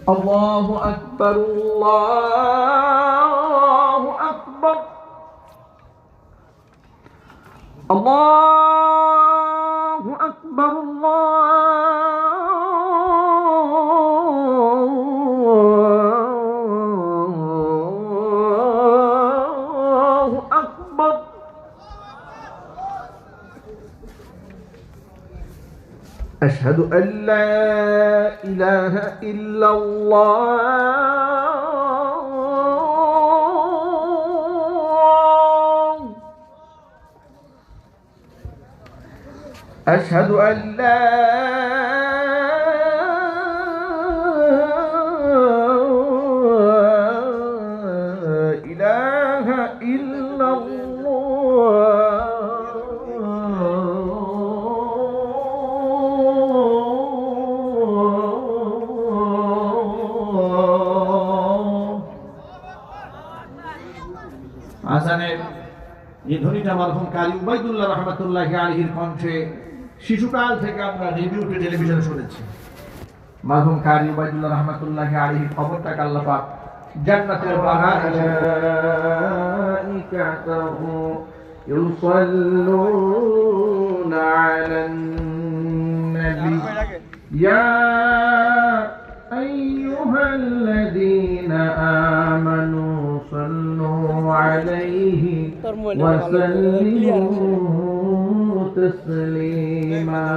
الله أكبر الله أكبر الله أكبر الله أكبر أشهد أن لا إله إلا الله أشهد أن لا إله إلا আজানের এই ধ্বনিটা মারহুম কারি উবাইদুল্লাহ রহমাতুল্লাহি আলাইহির কণ্ঠে শিশুকাল থেকে আমরা রেডিওতে টেলিভিশনে শুনেছি। মারহুম কারি উবাইদুল্লাহ রহমাতুল্লাহি আলাইহির কবরটাকে আল্লাহ পাক জান্নাতের বাগানে মালাইকাতুহু ইউসাল্লুনা আলান নবী ইয়া আইয়ুহাল্লাযীনা আমানু صلوا عليه وسلموا تسليما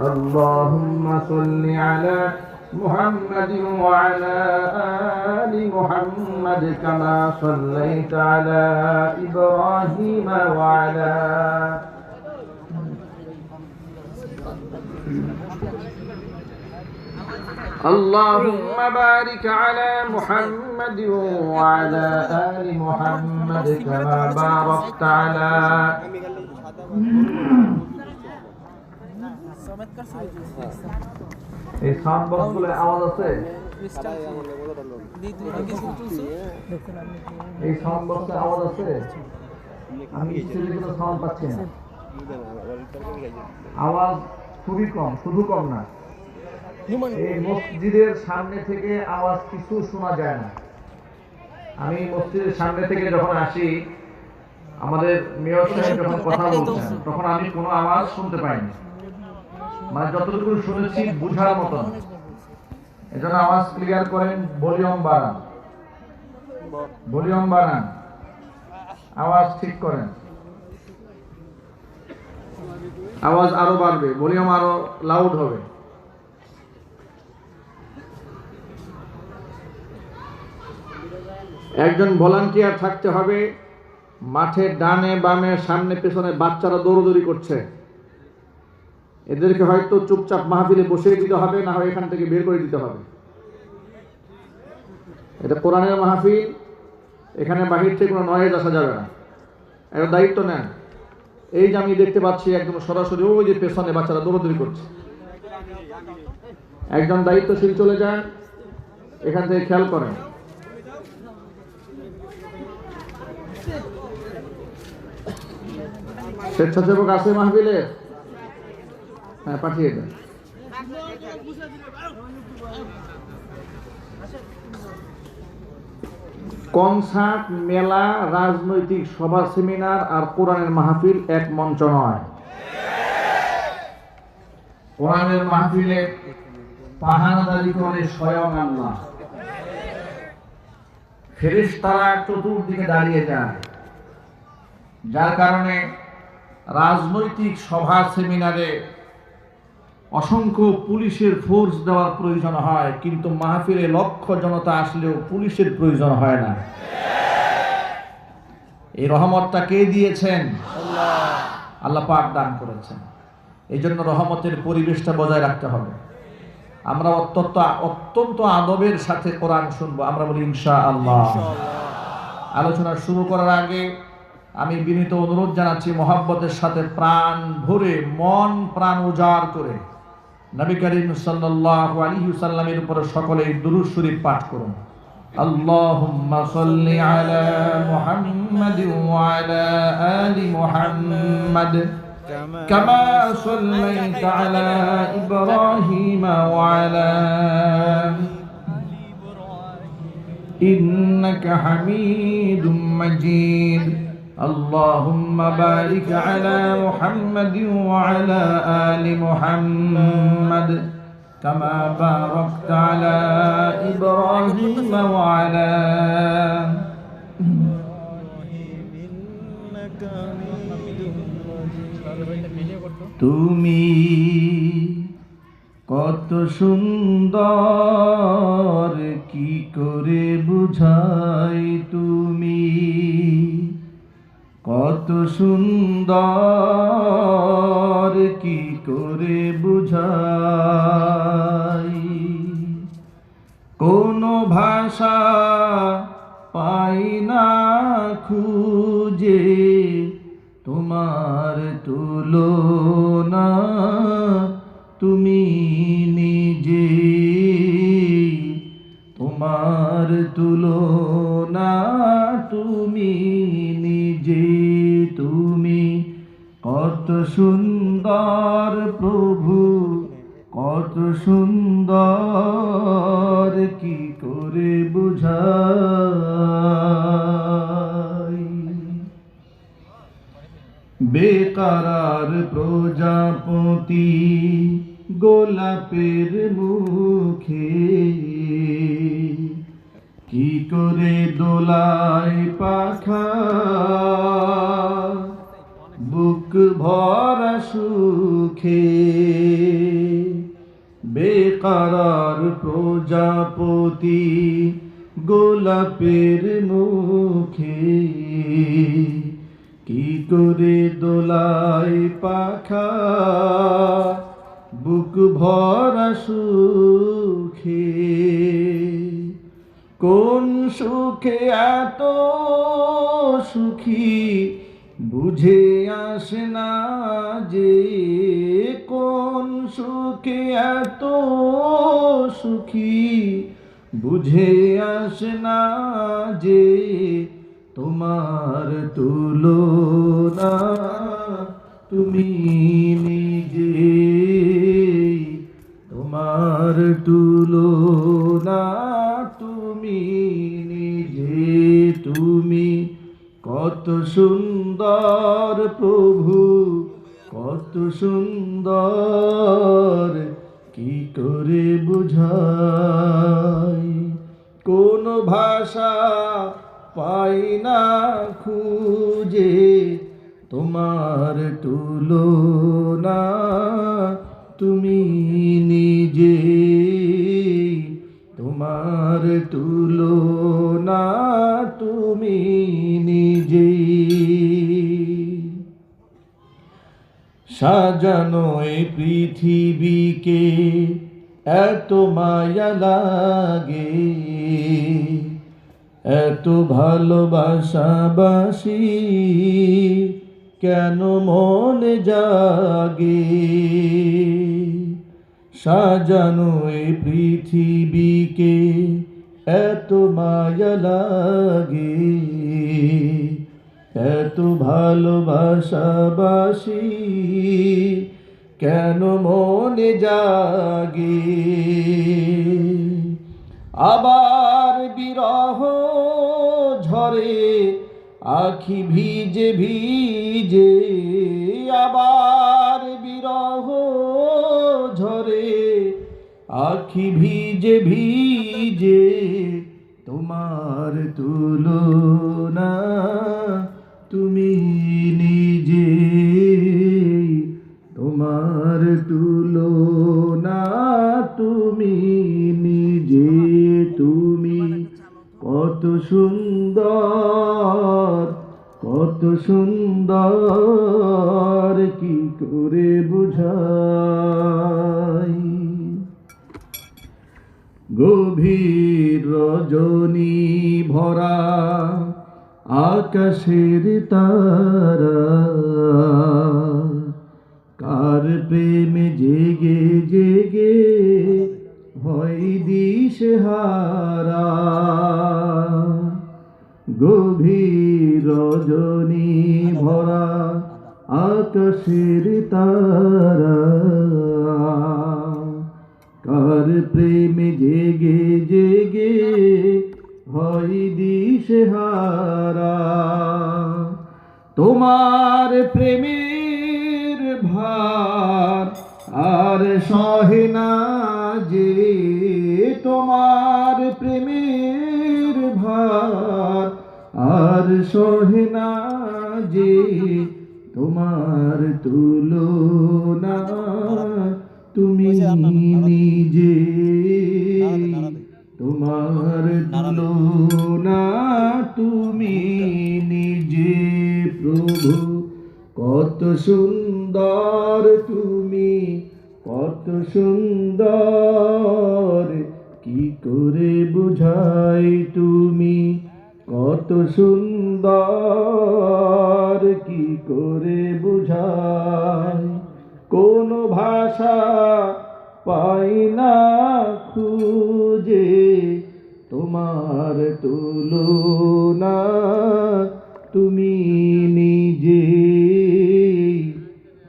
اللهم صل على محمد وعلى آل محمد كما صليت على إبراهيم وعلى اللهم بارك على محمد وعلى آل محمد كما باركت على এই সাউন্ড বক্সগুলো আওয়াজ আছে এই সাউন্ড বক্সে আওয়াজ আছে আমি কোনো সাউন্ড পাচ্ছি না আওয়াজ খুবই কম শুধু কম না এই মসজিদের সামনে থেকে আওয়াজ কিছু শোনা যায় না আমি মসজিদের সামনে থেকে যখন আসি আমাদের মেয়র সাহেব যখন কথা বলছেন তখন আমি কোনো আওয়াজ শুনতে পাইনি মানে যতটুকু শুনেছি বুঝার মতন এজন্য আওয়াজ ক্লিয়ার করেন ভলিউম বাড়ান আওয়াজ ঠিক করেন আওয়াজ আরো বাড়বে ভলিউম আরো লাউড হবে একজন ভলান্টিয়ার থাকতে হবে মাঠে ডানে বামে সামনে পেছনে বাচ্চারা দৌড়দৌড়ি করছে এদেরকে হয়তো চুপচাপ মাহফিলে বসিয়ে দিতে হবে না হয় এখান থেকে বের করে দিতে হবে এটা কোরআনের মাহফিল এখানে বাহির থেকে কোনো নয়েজ আসা যাবে না একটা দায়িত্ব নেন এই যে আমি দেখতে পাচ্ছি একদম সরাসরি ওই যে পেছনে বাচ্চারা দৌড়দৌড়ি করছে একজন দায়িত্বশীল চলে যান এখান থেকে খেয়াল করেন স্বেচ্ছাসেবক আছে মাহফিলে হ্যাঁ পাঠিয়ে দেন কনসার্ট মেলা রাজনৈতিক সভা সেমিনার আর কোরআনের মাহফিল এক মঞ্চ নয় কোরআনের মাহফিলে পাহারাদারি করে স্বয়ং আল্লাহ ফেরেশতারা চতুর্দিকে দাঁড়িয়ে যায় যার কারণে রাজনৈতিক সভা সেমিনারে অসংখ্য পুলিশের ফোর্স দেওয়ার প্রয়োজন হয় কিন্তু মাহফিলে লক্ষ জনতা আসলেও পুলিশের প্রয়োজন হয় না এই রহমতটা কে দিয়েছেন আল্লাহ পাক দান করেছেন এই জন্য রহমতের পরিবেশটা বজায় রাখতে হবে আমরা অত্যন্ত আদবের সাথে কোরআন শুনবো আমরা বলি ইনশাআল্লাহ আলোচনা শুরু করার আগে আমি বিনীত অনুরোধ জানাচ্ছি মহব্বতের সাথে প্রাণ ভরে মন প্রাণ উজাড় করে নবী করিম সাল্লাল্লাহু আলাইহি ওয়াসাল্লামের উপর সকলে দুরূদ শরীফ পাঠ করুন আল্লাহুম্মা সাল্লি আলা মুহাম্মাদ ওয়া আলা আলি মুহাম্মাদ কামা সাল্লাইতা আলা ইব্রাহিম ওয়া আলা إنك حميد مجيد اللهم بارك على محمد وعلى آل محمد كما باركت على إبراهيم وعلى তুমি কত সুন্দর কি করে বুঝাই তুমি কত সুন্দর কি করে বুঝাই কোনো ভাষা পাই না খুঁজে তোমার তুলনা তুমি নিজে তোমার তুলনা তুমি নিজে তুমি কত সুন্দর প্রভু কত সুন্দর কি করে বুঝাই বেকারার প্রজাপতি গোলাপের মুখে কি করে দোলায় পাখা বুক ভরা সুখে বেকারার প্রজাপতি গোলাপের মুখে কি করে দোলায় পাখা বুক ভরা সুখে কোন সুখে এত সুখী বুঝে আসে না যে কোন সুখে এত সুখী বুঝে আসে না যে তোমার তুলনা তুমি নিজে তোমার তুলনা তুমি নিজে তুমি কত সুন্দর প্রভু কত সুন্দর কি করে বুঝাই কোন ভাষা পাই না খুঁজে তোমার তুলনা তুমি নিজে তোমার তুলনা তুমি নিজে সাজানো এই পৃথিবীকে এত মায়া লাগে এত ভালোবাসাবাসি কেন মনে জাগে সাজানো এই পৃথিবীকে এত মায়া লাগে এত ভালোবাসাবাসি কেন মনে জাগে আবার বিরহ ঝরে আখি ভিজে ভিজে আবার বিরহ ঝরে আখি ভিজে ভিজে তোমার তুলনা তুমি নিজে তোমার তুলনা তুমি নিজে তুমি কত সুন্দর কি করে বুঝাই গভীর রজনী ভরা আকাশের তারা কার প্রেমে জেগে জেগে হয় দিশেহারা গভীর রজনী ভরা আকাশের তারা কার প্রেমে জেগে জেগে হই দিশেহারা। তোমার প্রেমের ভার আর সহে না যে, তোমার প্রেমের ভার আর সহে না যে, তোমার তুলনা তুমি নিজে, তোমার তুলনা তুমি নিজে। প্রভু কত সুন্দর তুমি, কত সুন্দর, কি করে বুঝাই তুমি কত সুন্দর, কি করে বুঝাই। কোন ভাষা পাই না খুঁজে, তোমার তুলনা তুমি নিজে,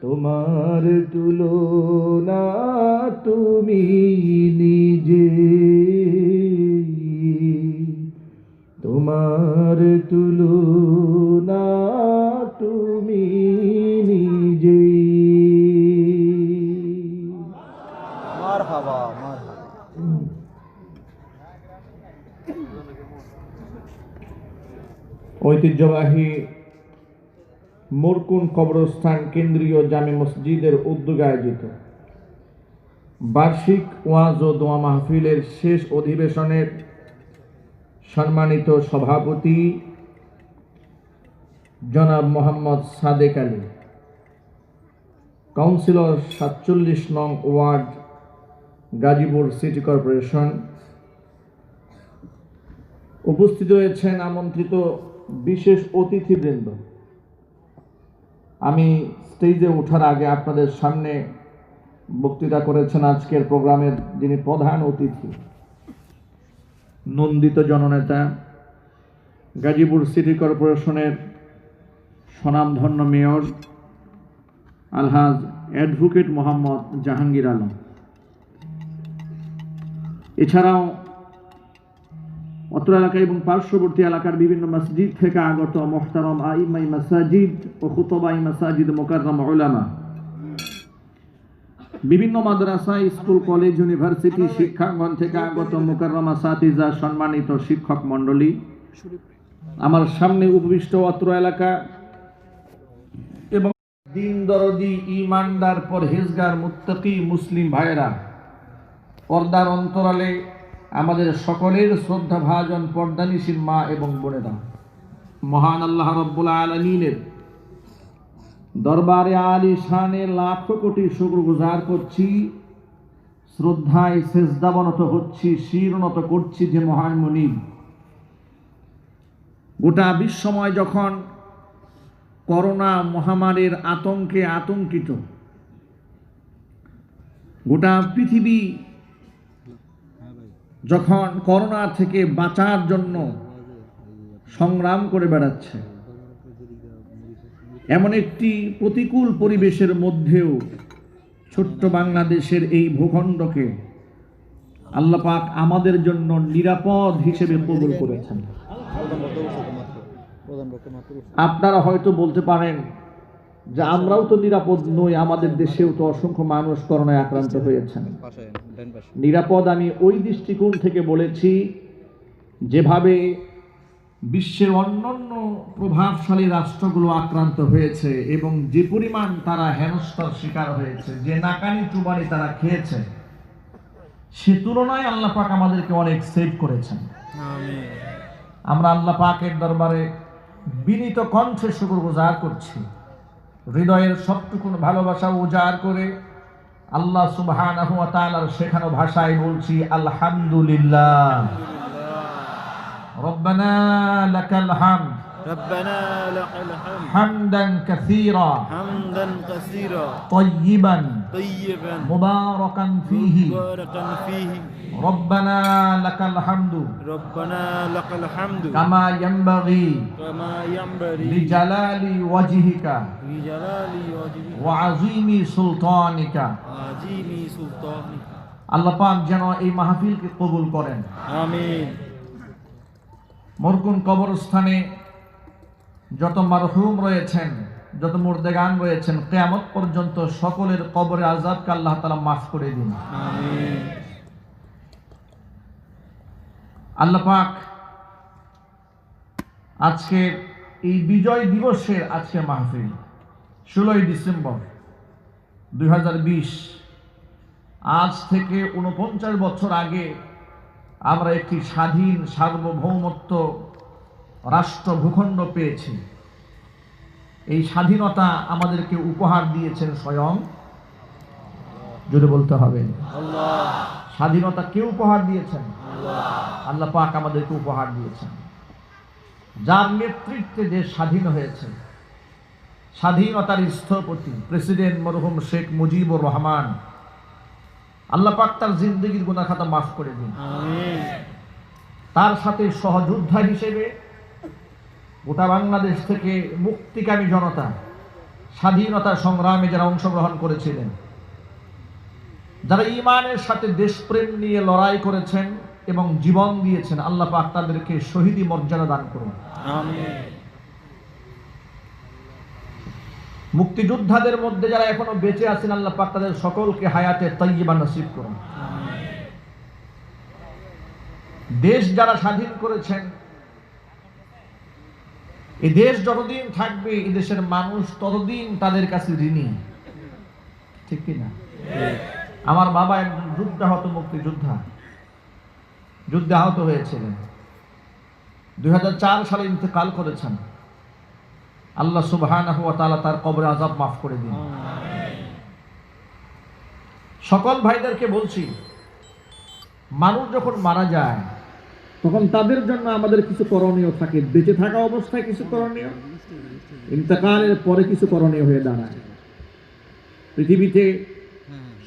তোমার তুলনা তুমি নিজে, তোমার তুলনা তুমি নিজে। মারহাবা মারহাবা। ঐতিহ্যবাহী মোরকুন কবরস্থান কেন্দ্রীয় জামে মসজিদের উদ্যোগে আয়োজিত বার্ষিক ওয়াজ ও দোয়া মাহফিলের শেষ অধিবেশনের সম্মানিত সভাপতি জনাব মোহাম্মদ সাদেক আলী, কাউন্সিলর ৪৭ নং ওয়ার্ড, গাজীপুর সিটি কর্পোরেশন। উপস্থিত রয়েছেন আমন্ত্রিত বিশেষ অতিথিবৃন্দ। আমি স্টেজে ওঠার আগে আপনাদের সামনে বক্তৃতা করেছেন আজকের প্রোগ্রামের যিনি প্রধান অতিথি, নন্দিত জননেতা, গাজীপুর সিটি কর্পোরেশনের স্বনামধন্য মেয়র আলহাজ অ্যাডভোকেট মোহাম্মদ জাহাঙ্গীর আলম। এছাড়াও অত্র এলাকা এবং পার্শ্ববর্তী এলাকার বিভিন্ন মসজিদ থেকে আগত মোহতারম আইমাই মাসাজিদ ও খুতবাই মাসাজিদ মুকাররম উলামা, বিভিন্ন মাদ্রাসা, স্কুল, কলেজ, ইউনিভার্সিটি, শিক্ষাঙ্গন থেকে আগত মুকাররম আসাতিজা, সম্মানিত শিক্ষক মণ্ডলী, আমার সামনে উপবিষ্ট অত্র এলাকা এবং দিন দরদি, ইমানদার, পরহেজগার, মুত্তাকি মুসলিম ভাইয়েরা, পর্দার অন্তরালে আমাদের সকলের শ্রদ্ধা ভাজন পর্দানিশীল মা এবং বোনেরা, মহান আল্লাহ রব্বুল আলামিনের দরবারে আলী শানে লাখো কোটি শুকরগুজার করছি, শ্রদ্ধায় সেজদাবনত হচ্ছি, শিরনত করছি যে মহান মুনিব গোটা বিশ্বময় যখন করোনা মহামারীর আতঙ্কে আতঙ্কিত, গোটা পৃথিবী যখন করোনা থেকে বাঁচার জন্য সংগ্রাম করে বেড়াচ্ছে, এমন একটি প্রতিকূল পরিবেশের মধ্যেও ছোট্ট বাংলাদেশের এই ভূখণ্ডকে আল্লাহ পাক আমাদের জন্য নিরাপদ হিসেবে কবুল করেছেন। আপনারা হয়তো বলতে পারেন যে আমরাও তো নিরাপদ নই, আমাদের দেশেও তো অসংখ্য মানুষ করোনায় আক্রান্ত হয়েছেন। নিরাপদ আমি ওই দৃষ্টিকোণ থেকে বলেছি যেভাবে বিশ্বের অন্যান্য প্রভাবশালী রাষ্ট্রগুলো আক্রান্ত হয়েছে এবং যে পরিমাণ তারা হেনস্থার শিকার হয়েছে, যে নাকানি চুবানি তারা খেয়েছে, সে তুলনায় আল্লাহ পাক আমাদেরকে অনেক সেভ করেছেন। আমরা আল্লাহ পাকের দরবারে বিনীত কণ্ঠে শুকরগুজার করছি, হৃদয়ের সবটুকুন ভালোবাসা উজাড় করে আল্লাহ সুবহানাহু ওয়া তাআলার শেখানো ভাষায় বলছি আলহামদুলিল্লাহ। রব্বানা লাকাল হামদ, ربنا لك الحمد حمدا كثيرا حمدا كثيرا طيبا طيبا مباركا فيه مباركا فيه ربنا لك الحمد ربنا لك الحمد كما ينبغي لجلال وجهك بجلال وجهك وعظيم سلطانك। عظيم سلطانك। আল্লাহ পাক যেন এই মাহফিলকে কবুল করেন। আমিন। মরকুম কবরস্থানে যত মারহুম রয়েছেন, যত মুর্দেগান রয়েছেন, কিয়ামত পর্যন্ত সকলের কবরে আযাবকে আল্লাহ তাআলা মাফ করে দিন। আমিন। আল্লাহ পাক আজকে এই বিজয় দিবসের আজকে মাহফিল 16 ডিসেম্বর 2020, আজ থেকে 49 বছর আগে আমরা একটি স্বাধীন সার্বভৌমত্ব রাষ্ট্র ভূখণ্ড পেয়েছি। এই স্বাধীনতা আমাদেরকে উপহার দিয়েছেন স্বয়ং, যদি বলতে হবে আল্লাহ। স্বাধীনতা কে উপহার দিয়েছেন? আল্লাহ পাক আমাদেরকে উপহার দিয়েছেন। যার নেতৃত্বে দেশ স্বাধীন হয়েছে, স্বাধীনতার স্থপতি প্রেসিডেন্ট মরহুম শেখ মুজিবুর রহমান, আল্লাহ পাক তার জিন্দেগির গুনাহ খাতা মাফ করে দিন। আমিন। তার সাথে সহযোদ্ধা হিসেবে গোটা বাংলাদেশ থেকে মুক্তিকামী জনতা, স্বাধীনতা সংগ্রামে যারা অংশগ্রহণ করেছিলেন, যারা ঈমানের সাথে দেশপ্রেম নিয়ে লড়াই করেছেন এবং জীবন দিয়েছেন, আল্লাহ পাক তাদেরকে শহীদি মর্যাদা দান করুন। আমিন। মুক্তিযোদ্ধাদের মধ্যে যারা এখনো বেঁচে আছেন, আল্লাহ পাক তাদের সকলকে হায়াতে তাইয়্যিবা নসিব করুন। দেশ যারা স্বাধীন করেছেন, এই দেশ যতদিন থাকবে, এই দেশের মানুষ ততদিন তাদের কাছে ঋণী, ঠিক কিনা? আমার বাবা একজন যুদ্ধাহত মুক্তিযোদ্ধা, যুদ্ধে আহত হয়েছিলেন, 2004 সালে ইন্তেকাল করেছেন। আল্লাহ সুবহানাহু ওয়া তাআলা তার কবরে আযাব মাফ করে দিন। সকল ভাইদেরকে বলছি, মানুষ যখন মারা যায় তখন তাদের জন্য আমাদের কিছু করণীয় থাকে। বেঁচে থাকা অবস্থায় কিছু করণীয়, ইন্তেকালের পরে কিছু করণীয় হয়ে দাঁড়ায়। পৃথিবীতে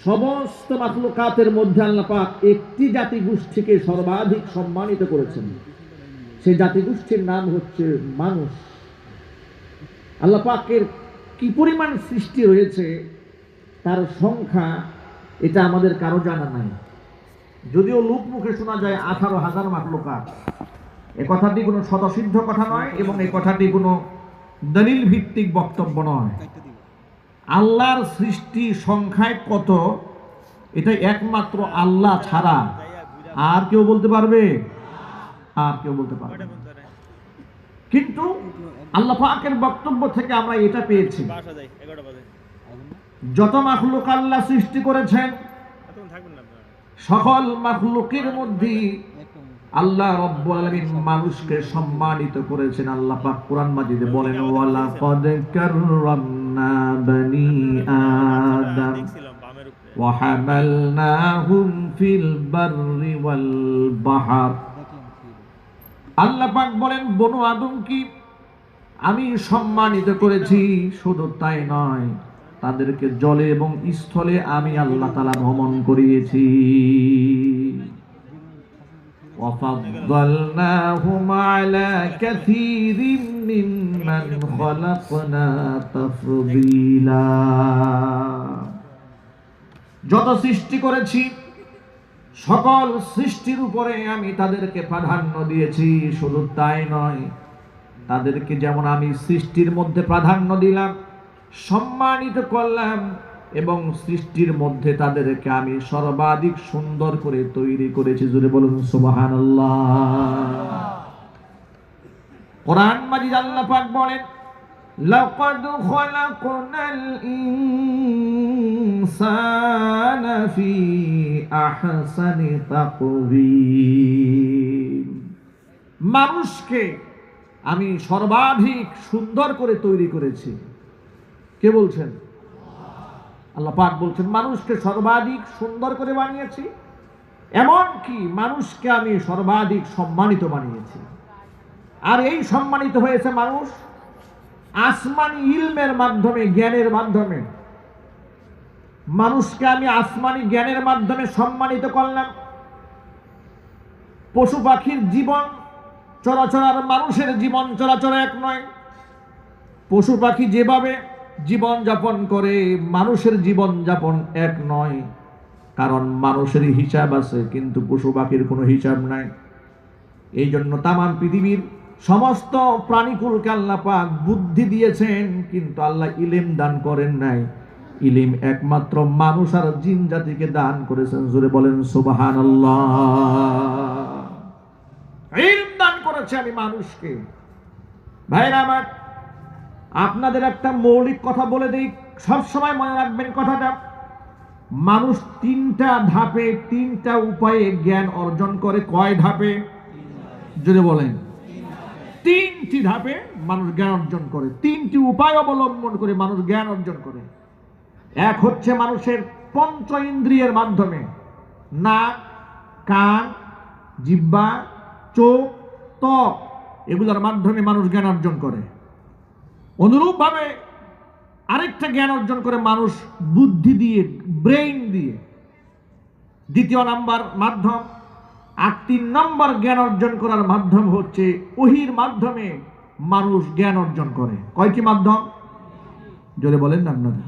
সমস্ত মাখলুকাতের মধ্যে আল্লাহ পাক একটি জাতিগোষ্ঠীকে সর্বাধিক সম্মানিত করেছেন, সেই জাতিগোষ্ঠীর নাম হচ্ছে মানুষ। আল্লাহ পাকের কি পরিমাণ সৃষ্টি রয়েছে তার সংখ্যা এটা আমাদের কারো জানা নাই। যদিও লোক মুখে শোনা যায় 18,000 মাখলুকাত, এ কথাটি কোনো স্বতঃসিদ্ধ কথা নয় এবং এই কথাটি কোনো দলিল ভিত্তিক বক্তব্য নয়। আল্লাহর সৃষ্টি সংখ্যায় কত, এটা একমাত্র আল্লাহ ছাড়া আর কেউ বলতে পারবে? আর কেউ বলতে পারবে না। কিন্তু আল্লাহ পাকের বক্তব্য থেকে আমরা এটা পেয়েছি, যত মাখলুক আল্লাহ সৃষ্টি করেছেন, সকল মাখলুকের মধ্যে আল্লাহ রাব্বুল আলামিন মানুষকে সম্মানিত করেছেন। আল্লাহ পাক কোরআন মাজিদে বলেন, ওয়ালা ক্বাদ কাররামনা বানি আদম ওয়া হামালনাহুম ফিল বাররি ওয়াল বাহর। আল্লাহ পাক বলেন, বনু আদমকে আমি সম্মানিত করেছি, শুধু তাই নয়, তাদেরকে জলে এবং স্থলে আমি আল্লাহ তাআলা ভ্রমণ করিয়েছি। وَفَضَّلْنَاهُمْ عَلَى كَثِيرٍ مِّمَّنْ خَلَقْنَا تَفْضِيلًا। যত সৃষ্টি করেছি সকল সৃষ্টির উপরে আমি তাদেরকে প্রাধান্য দিয়েছি, শুধু তাই নয়, তাদেরকে যেমন আমি সৃষ্টির মধ্যে প্রাধান্য দিলাম, সম্মানিত করলাম, এবং সৃষ্টির মধ্যে তাদেরকে আমি সর্বাধিক সুন্দর করে তৈরি করেছি। জোরে বলুন সুবহানাল্লাহ। কোরআন মাজিদ আল্লাহ পাক বলেন, লাকাদ খালাকনাল ইনসানা ফি আহসানি তাকওয়িম। মানুষকে আমি সর্বাধিক সুন্দর করে তৈরি করেছি। কে বলছেন? আল্লাহ পাক বলছেন, মানুষকে সর্বাধিক সুন্দর করে বানিয়েছি, এমনকি মানুষকে আমি সর্বাধিক সম্মানিত বানিয়েছি। আর এই সম্মানিত হয়েছে মানুষ আসমানি ইলমের মাধ্যমে, জ্ঞানের মাধ্যমে। মানুষকে আমি আসমানি জ্ঞানের মাধ্যমে সম্মানিত করলাম। পশু পাখির জীবন চলাচল আর মানুষের জীবন চলাচল এক নয়। পশু পাখি যেভাবে জীবন যাপন করে, মানুষের জীবন যাপন এক নয়, কারণ মানুষের হিসাব আছে কিন্তু পশু পাখির কোনো হিসাব নাই। এই জন্য তামাম পৃথিবীর সমস্ত প্রাণীকুলকে আল্লাহ পাক বুদ্ধি দিয়েছেন, কিন্তু আল্লাহ ইলম দান করেন নাই। ইলম একমাত্র মানুষ আর জিন জাতিকে দান করেছেন। জোরে বলেন সুবহানাল্লাহ। ইলম দান করেছে আমি মানুষকে। ভাইরা আমার, আপনাদের একটা মৌলিক কথা বলে দেই, সব সময় মনে রাখবেন কথাটা। মানুষ তিনটা ধাপে, তিনটা উপায়ে জ্ঞান অর্জন করে। কয় ধাপে? যদি বলেন, তিনটি ধাপে মানুষ জ্ঞান অর্জন করে, তিনটি উপায় অবলম্বন করে মানুষ জ্ঞান অর্জন করে। এক হচ্ছে মানুষের পঞ্চ ইন্দ্রিয়ের মাধ্যমে, নাক, কান, জিহ্বা, চোখ, ত্বক, এগুলোর মাধ্যমে মানুষ জ্ঞান অর্জন করে। অনুরূপভাবে আরেকটা জ্ঞান অর্জন করে মানুষ বুদ্ধি দিয়ে, ব্রেইন দিয়ে, দ্বিতীয় নাম্বার মাধ্যম। আর 3 নম্বর জ্ঞান অর্জন করার মাধ্যম হচ্ছে ওহীর মাধ্যমে মানুষ জ্ঞান অর্জন করে। কয়টি মাধ্যম? জোরে বলেন না আপনারা।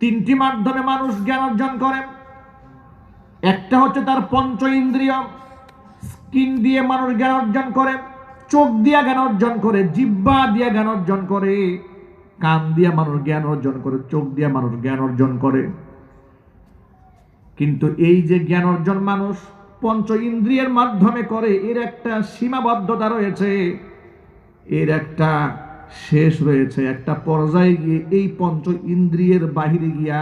তিনটি মাধ্যমে মানুষ জ্ঞান অর্জন করে। একটা হচ্ছে তার পঞ্চ ইন্দ্রিয়, স্কিন দিয়ে মানুষ জ্ঞান অর্জন করে, চোখ দিয়ে জ্ঞান অর্জন করে, জিহ্বা দিয়ে জ্ঞান অর্জন করে, কান দিয়ে মানুষ জ্ঞান অর্জন করে, চোখ দিয়ে মানুষ জ্ঞান অর্জন করে। কিন্তু এই যে জ্ঞান অর্জন মানুষ পঞ্চ ইন্দ্রিয়ের মাধ্যমে করে, এর একটা সীমাবদ্ধতা রয়েছে, এর একটা শেষ রয়েছে। একটা পর্যায়ে গিয়ে এই পঞ্চ ইন্দ্রিয়ের বাহিরে গিয়া,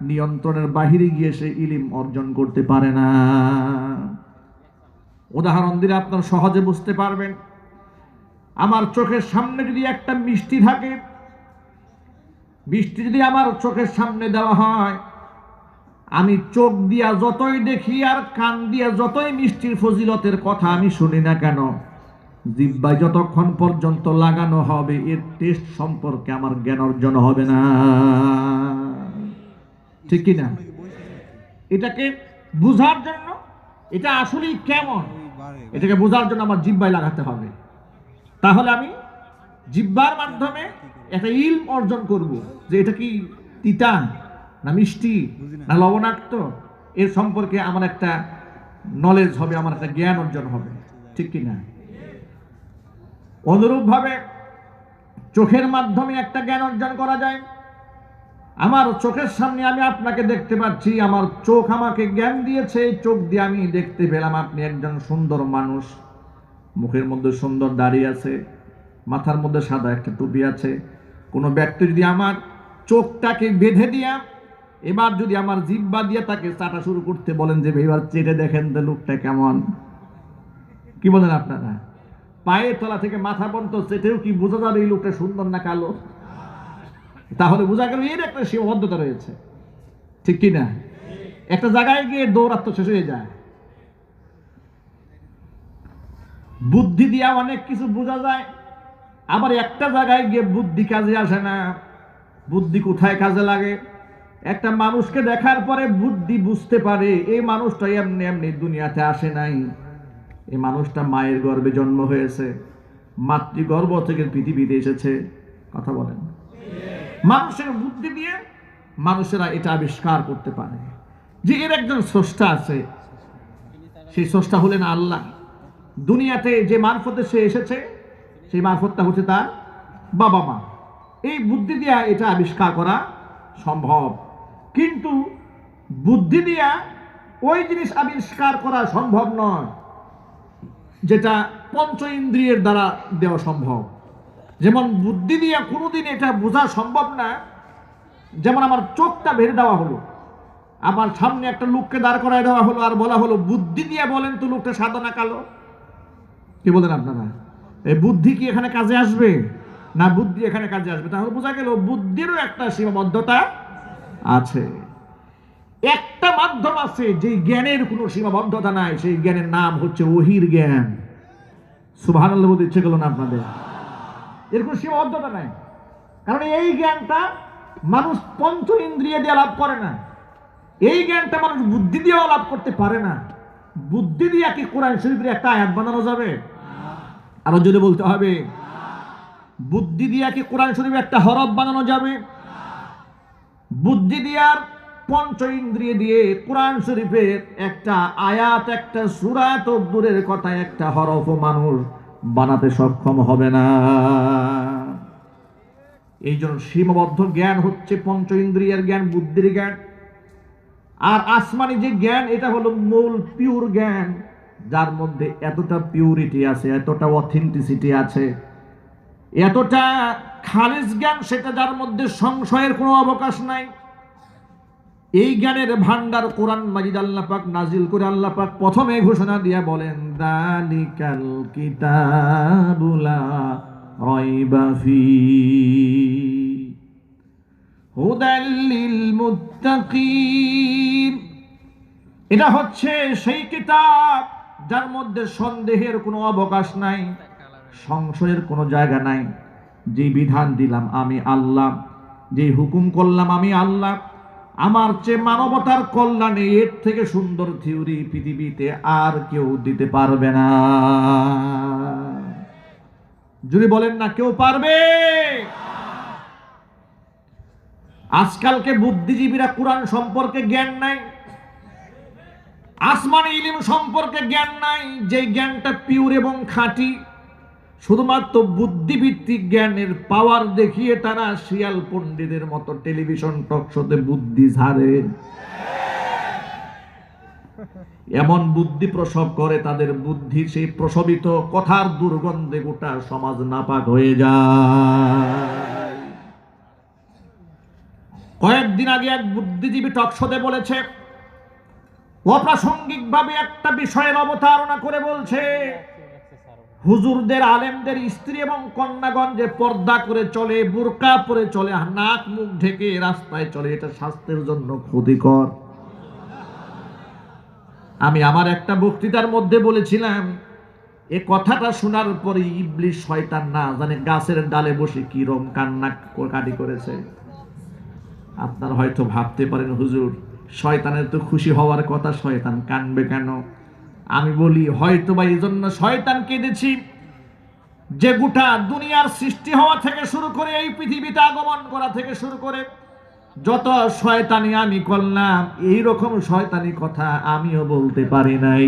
নিয়ন্ত্রণের বাহিরে গিয়ে সে ইলম অর্জন করতে পারে না। উদাহরণ দিলে আপনারা সহজে বুঝতে পারবেন। আমার চোখের সামনে যদি একটা মিষ্টি থাকে, মিষ্টি যদি আমার চোখের সামনে দেওয়া হয়, আমি চোখ দিয়া যতই দেখি আর কান দিয়া যতই মিষ্টির ফজিলতের কথা আমি শুনি না কেন, জিহ্বায় যতক্ষণ পর্যন্ত লাগানো হবে এর টেস্ট সম্পর্কে আমার জ্ঞান অর্জন হবে না। ঠিক কি না? এটাকে বোঝার জন্য, এটা আসলেই কেমন, এটাকে বোঝার জন্য আমার জিহ্বায় লাগাতে হবে। তাহলে আমি জিহ্বার মাধ্যমে একটা ইলম অর্জন করব যে এটা কি তিতা না মিষ্টি না লবণাক্ত, এর সম্পর্কে আমার একটা নলেজ হবে, আমার একটা জ্ঞান অর্জন হবে। ঠিক কি না? অনুরূপভাবে চোখের মাধ্যমে একটা জ্ঞান অর্জন করা যায়। আমার চোখের সামনে আমি আপনাকে দেখতে পাচ্ছি, আমার চোখ আমাকে জ্ঞান দিয়েছে, এই চোখ দিয়ে আমি দেখতে পেলাম আপনি একজন সুন্দর মানুষ, মুখের মধ্যে সুন্দর দাড়ি আছে, মাথার মধ্যে সাদা একটা টুপি আছে। কোনো ব্যক্তি যদি আমার চোখটাকে বেঁধে দিয়া এবার যদি আমার জিহ্বা দিয়ে তাকে চাটা শুরু করতে বলেন যে এবার চেটে দেখেন তো লোকটা কেমন, কি বলেন আপনারা? পায়ের তলা থেকে মাথা পর্যন্ত চেটেও কি বোঝা যাবে এই লোকটা সুন্দর না কালো? তাহলে বোঝা গেল এর একটা সীমাবদ্ধতা রয়েছে। ঠিক কি না? একটা জায়গায় গিয়ে দৌড়াত্ম শেষ হয়ে যায়। বুদ্ধি দিয়া অনেক কিছু বোঝা যায়, আবার একটা জায়গায় গিয়ে বুদ্ধি কাজে আসে না। বুদ্ধি কোথায় কাজে লাগে? একটা মানুষকে দেখার পরে বুদ্ধি বুঝতে পারে এই মানুষটা এমনি এমনি দুনিয়াতে আসে নাই, এই মানুষটা মায়ের গর্ভে জন্ম হয়েছে, মাতৃগর্ভ থেকে পৃথিবীতে এসেছে। কথা বলেন। মানুষের বুদ্ধি দিয়ে মানুষেরা এটা আবিষ্কার করতে পারে যে এর একজন স্রষ্টা আছে। সেই স্রষ্টা হলেন আল্লাহ। দুনিয়াতে যে মারফতে সে এসেছে সেই মারফতটা হচ্ছে তার বাবা মা। এই বুদ্ধি দিয়া এটা আবিষ্কার করা সম্ভব, কিন্তু বুদ্ধি দিয়া ওই জিনিস আবিষ্কার করা সম্ভব নয় যেটা পঞ্চ ইন্দ্রিয়ের দ্বারা দেওয়া সম্ভব। যেমন বুদ্ধি দিয়া কোনোদিন এটা বোঝা সম্ভব না। যেমন আমার চোখটা বেঁধে দেওয়া হলো, আমার সামনে একটা লোককে দাঁড় করায় দেওয়া হলো, আর বলা হলো বুদ্ধি দিয়ে বলেন তো লোকটা সাদা না কালো। কি বলেন আপনারা? এই বুদ্ধি কি এখানে কাজে আসবে না? বুদ্ধি এখানে কাজে আসবে। তাহলে বোঝা গেল বুদ্ধিরও একটা সীমাবদ্ধতা আছে। একটা মাধ্যম আছে যে জ্ঞানের কোনো সীমাবদ্ধতা নাই, সেই জ্ঞানের নাম হচ্ছে ওহীর জ্ঞান। সুবহানাল্লাহ বলতে ইচ্ছে করলো না আপনাদের? এর কোনো সীমাবদ্ধতা নাই, কারণ এই জ্ঞানটা মানুষ পঞ্চ ইন্দ্রিয় দিয়ে লাভ করে না। এই জ্ঞানটা মানুষ বুদ্ধি দিয়েও লাভ করতে পারে না। বুদ্ধি দিয়ে কি কোরআন শরীফের একটা আয়াত বানানো যাবে? আরো জোরে বলতে হবে। বুদ্ধি দিয়ে কি কোরআন শরীফের একটা হরফ বানানো যাবে? বুদ্ধি দিয়ার পঞ্চ ইন্দ্রিয় দিয়ে কোরআন শরীফের একটা আয়াত, একটা সূরা তো দূরের কথা একটা হরফ মানুষ বানাতে সক্ষম হবে না। এই জন্য সীমাবদ্ধ জ্ঞান হচ্ছে পঞ্চ ইন্দ্রিয়ের জ্ঞান, বুদ্ধির জ্ঞান। আর আসমানি যে জ্ঞান, এটা হলো মূল পিওর জ্ঞান, যার মধ্যে এতটা পিউরিটি আছে, এতটা অথেন্টিসিটি আছে, এতটা খালিস জ্ঞান, সেটা যার মধ্যে সংশয়ের কোনো অবকাশ নাই। এই জ্ঞানের ভান্ডার কোরআন মাজিদ আল্লাহ পাক নাজিল করে আল্লাহ পাক প্রথমে ঘোষণা দিয়ে বলেন, দালিকাল কিতাবু লা রাইবা ফি হুদাল লিল মুত্তাকিন। এটা হচ্ছে সেই কিতাব যার মধ্যে সন্দেহের কোনো অবকাশ নাই, সংশয়ের কোনো জায়গা নাই। যে বিধান দিলাম আমি আল্লাহ, যে হুকুম করলাম আমি আল্লাহ, আমার চেয়ে মানবতার কল্যাণে এর থেকে সুন্দর থিওরি পৃথিবীতে আর কেউ দিতে পারবে না। যদি বলেন না কেউ পারবে। আজকালকে বুদ্ধিজীবীরা কোরআন সম্পর্কে জ্ঞান নাই, আসমানি ইলম সম্পর্কে জ্ঞান নাই, যে জ্ঞানটা পিওর এবং খাঁটি। শুধুমাত্র বুদ্ধিভিত্তিক জ্ঞানের পাওয়ার দেখিয়ে তারা শিয়াল পণ্ডিতের মতো টেলিভিশন টক শোতে বুদ্ধি ঝাড়ে, এমন বুদ্ধি প্রসব করে, তাদের বুদ্ধি সেই প্রসবিত কথার দুর্গন্ধে গোটা সমাজ নাপাক হয়ে যায়। কয়েকদিন আগে এক বুদ্ধিজীবী টক শোতে বলেছে, অপ্রাসঙ্গিক ভাবে একটা বিষয়ের অবতারণা করে বলছে, হুজুরদের আলেমদের স্ত্রী এবং কন্যাগণ যে পর্দা করে চলে, বুরকা পরে চলে, নাক মুখ ঢেকে রাস্তায় চলে, এটা স্বাস্থ্যের জন্য ক্ষতিকর। আমি আমার একটা বক্তৃতার মধ্যে বলেছিলাম, এ কথাটা শোনার পরে ইবলিস শয়তান না জানে গাছের ডালে বসে কি রকম কান্নাকাটি করেছে। আপনারা হয়তো ভাবতে পারেন, হুজুর শয়তানের তো খুশি হওয়ার কথা, শয়তান কানবে কেন? আমি বলি, হয়তো বা এই জন্য শয়তান কেঁদেছি যে গোটা দুনিয়ার সৃষ্টি হওয়া থেকে শুরু করে এই পৃথিবীতে আগমন করা থেকে শুরু করে যত শয়তানি আমি করলাম, এইরকম শয়তানি কথা আমিও বলতে পারি নাই।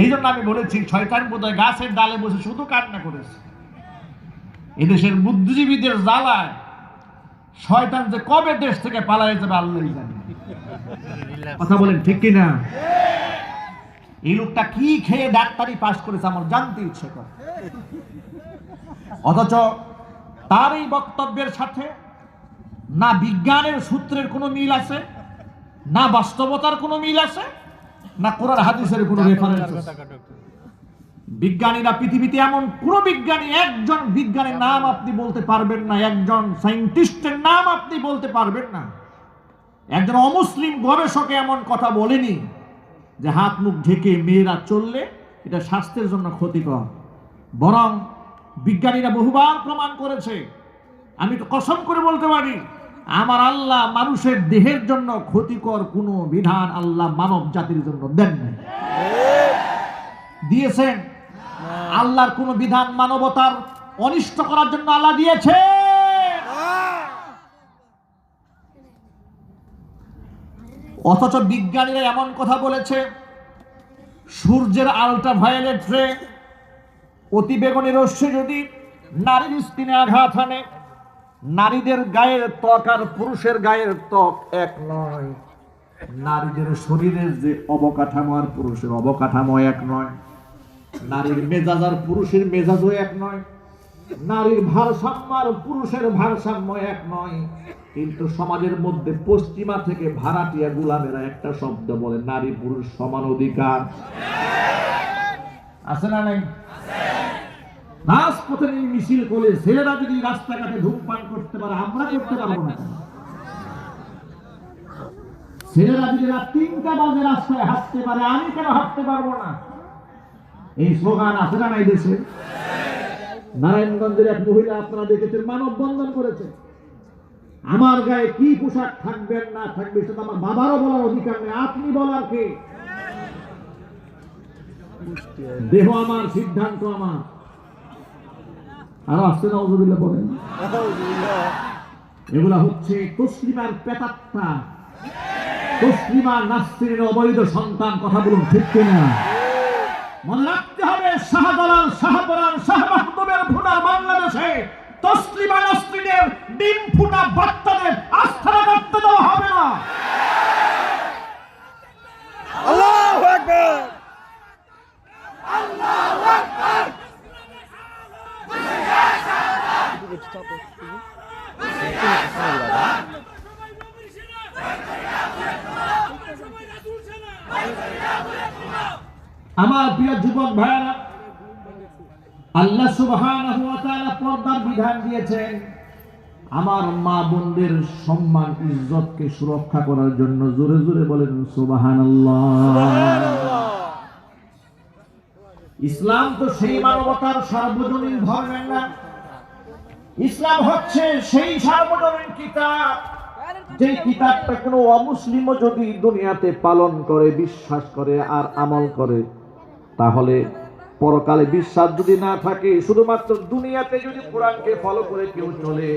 এই জন্য আমি বলেছি, শয়তান বোধহয় গাছের ডালে বসে শুধু কান্না করেছে। এদেশের বুদ্ধিজীবীদের জ্বালায় শয়তান যে কবে দেশ থেকে পালায় যাবে আল্লাহই জানে। কথা বলেন ঠিক কিনা? এই লোকটা কি খেয়ে ডাক্তারি পাস করেছে আমার জানতে ইচ্ছে করে, অথচ তার এই বক্তব্যের সাথে না বিজ্ঞানের সূত্রের কোনো মিল আছে, না বাস্তবতার কোনো মিল আছে, না কোরআন হাদিসের কোনো রেফারেন্স আছে। বিজ্ঞানীরা পৃথিবীতে এমন কোন বিজ্ঞানী, একজন বিজ্ঞানীর নাম আপনি বলতে পারবেন না, একজন সায়েন্টিস্টের নাম আপনি বলতে পারবেন না, একজন অমুসলিম গবেষকে এমন কথা বলেনি যে হাত মুখ ঢেকে মেয়েরা চললে এটা স্বাস্থ্যের জন্য ক্ষতিকর। বরং বিজ্ঞানীরা বহুবার প্রমাণ করেছে, আমি তো কসম করে বলতে পারি, আমার আল্লাহ মানুষের দেহের জন্য ক্ষতিকর কোনো বিধান আল্লাহ মানব জাতির জন্য দেন নাই। দিয়েছেন? আল্লাহর কোন বিধান মানবতার অনিষ্ট করার জন্য আল্লাহ দিয়েছে? অথচ বিজ্ঞানীরা এমন কথা বলেছে, সূর্যের আল্ট্রাভায়োলেট রে, অতি বেগুনি রশ্মি যদি নারীর স্কিনে আঘাত হানে, নারীদের গায়ের ত্বক আর পুরুষের গায়ের ত্বক এক নয়, নারীদের শরীরের যে অবকাঠামো আর পুরুষের অবকাঠামো এক নয়, নারীর মেজাজ আর পুরুষের মেজাজও এক নয়, নারীর ভারসাম্য আর পুরুষের ভারসাম্য এক নয়। কিন্তু সমাজের মধ্যে পশ্চিমা থেকে ভাড়াটিয়া গোলামেরা একটা শব্দ বলে, নারী পুরুষ সমান অধিকার। আছে না নাই? রাজপথে মিছিল করে ছেলেরা যদি রাস্তাঘাটে ধূমপান করতে পারে, আমরা করতে পারবো না? ছেলেরা যদি রাত ৩টা বাজে রাস্তায় হাঁটতে পারে, আমি কেন হাঁটতে পারবো না? এই স্লোগান আছে না নাই দেশে? নারায়ণগঞ্জের এক মহিলা আপনারা দেখেছেন, মানববন্ধন করেছে। আমার গায়ে কি পোশাক থাকবে না থাকবে সেটা আমার বাবারও বলার অধিকার নেই, আপনি বলার কে? দেহ আমার, সিদ্ধান্ত আমার। আরো আসছে না, ওজুবিল্লাহ বলেন। এগুলা হচ্ছে তসলিমার পেতাত্তা, তসলিমা নাসরিনের অবৈধ সন্তান। কথা বলুন ঠিক কিনা? মনে রাখতে হবে, শাহজালাল, শাহপরান, শাহ মাহমুদের ভুটার বাংলাদেশে তসলিমা নাসরিনের ডিম ফুটা বাচ্চাদের আস্থা রাখতে দেওয়া হবে না। আল্লাহু আকবার। আমার প্রিয় যুবক ভাইরা, আল্লাহ সুবহানাহু ওয়া তাআলা পর্দার বিধান দিয়েছেন আমার মা বোনদের সম্মান ইজ্জতকে সুরক্ষা করার জন্য। জোরে জোরে বলেন সুবহানাল্লাহ। ইসলাম তো সেই মানবতার সার্বজনীন ধর্মের না, ইসলাম হচ্ছে সেই সার্বজনীন কিতাব, যে কিতাবটা কোনো অমুসলিমও যদি দুনিয়াতে পালন করে, বিশ্বাস করে আর আমল করে, তাহলে পরকালে বিশ্বাস যদি না থাকে, শুধুমাত্র দুনিয়াতে যদি কোরআনকে ফলো করে কেউ চলে,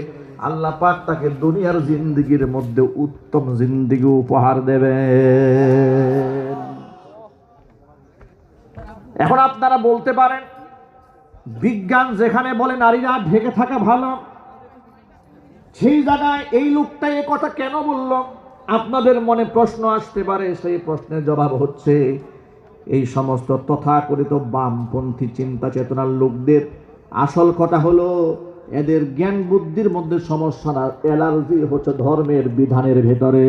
আল্লাহ পাক তাকে দুনিয়ার জিন্দেগির মধ্যে উত্তম জিন্দেগি উপহার দেবেন। এখন আপনারা বলতে পারেন, বিজ্ঞান যেখানে বলে নারীরা ঢেকে থাকা ভালো, সেই জায়গায় এই লোকটা এ কথা কেন বলল? আপনাদের মনে প্রশ্ন আসতে পারে। সেই প্রশ্নের জবাব হচ্ছে, এই সমস্ত তথাকথিত বামপন্থী চিন্তা চেতনার লোকদের আসল কথা হলো, এদের জ্ঞান বুদ্ধির মধ্যে সমস্যা না, অ্যালার্জি হচ্ছে ধর্মের বিধানের ভেতরে।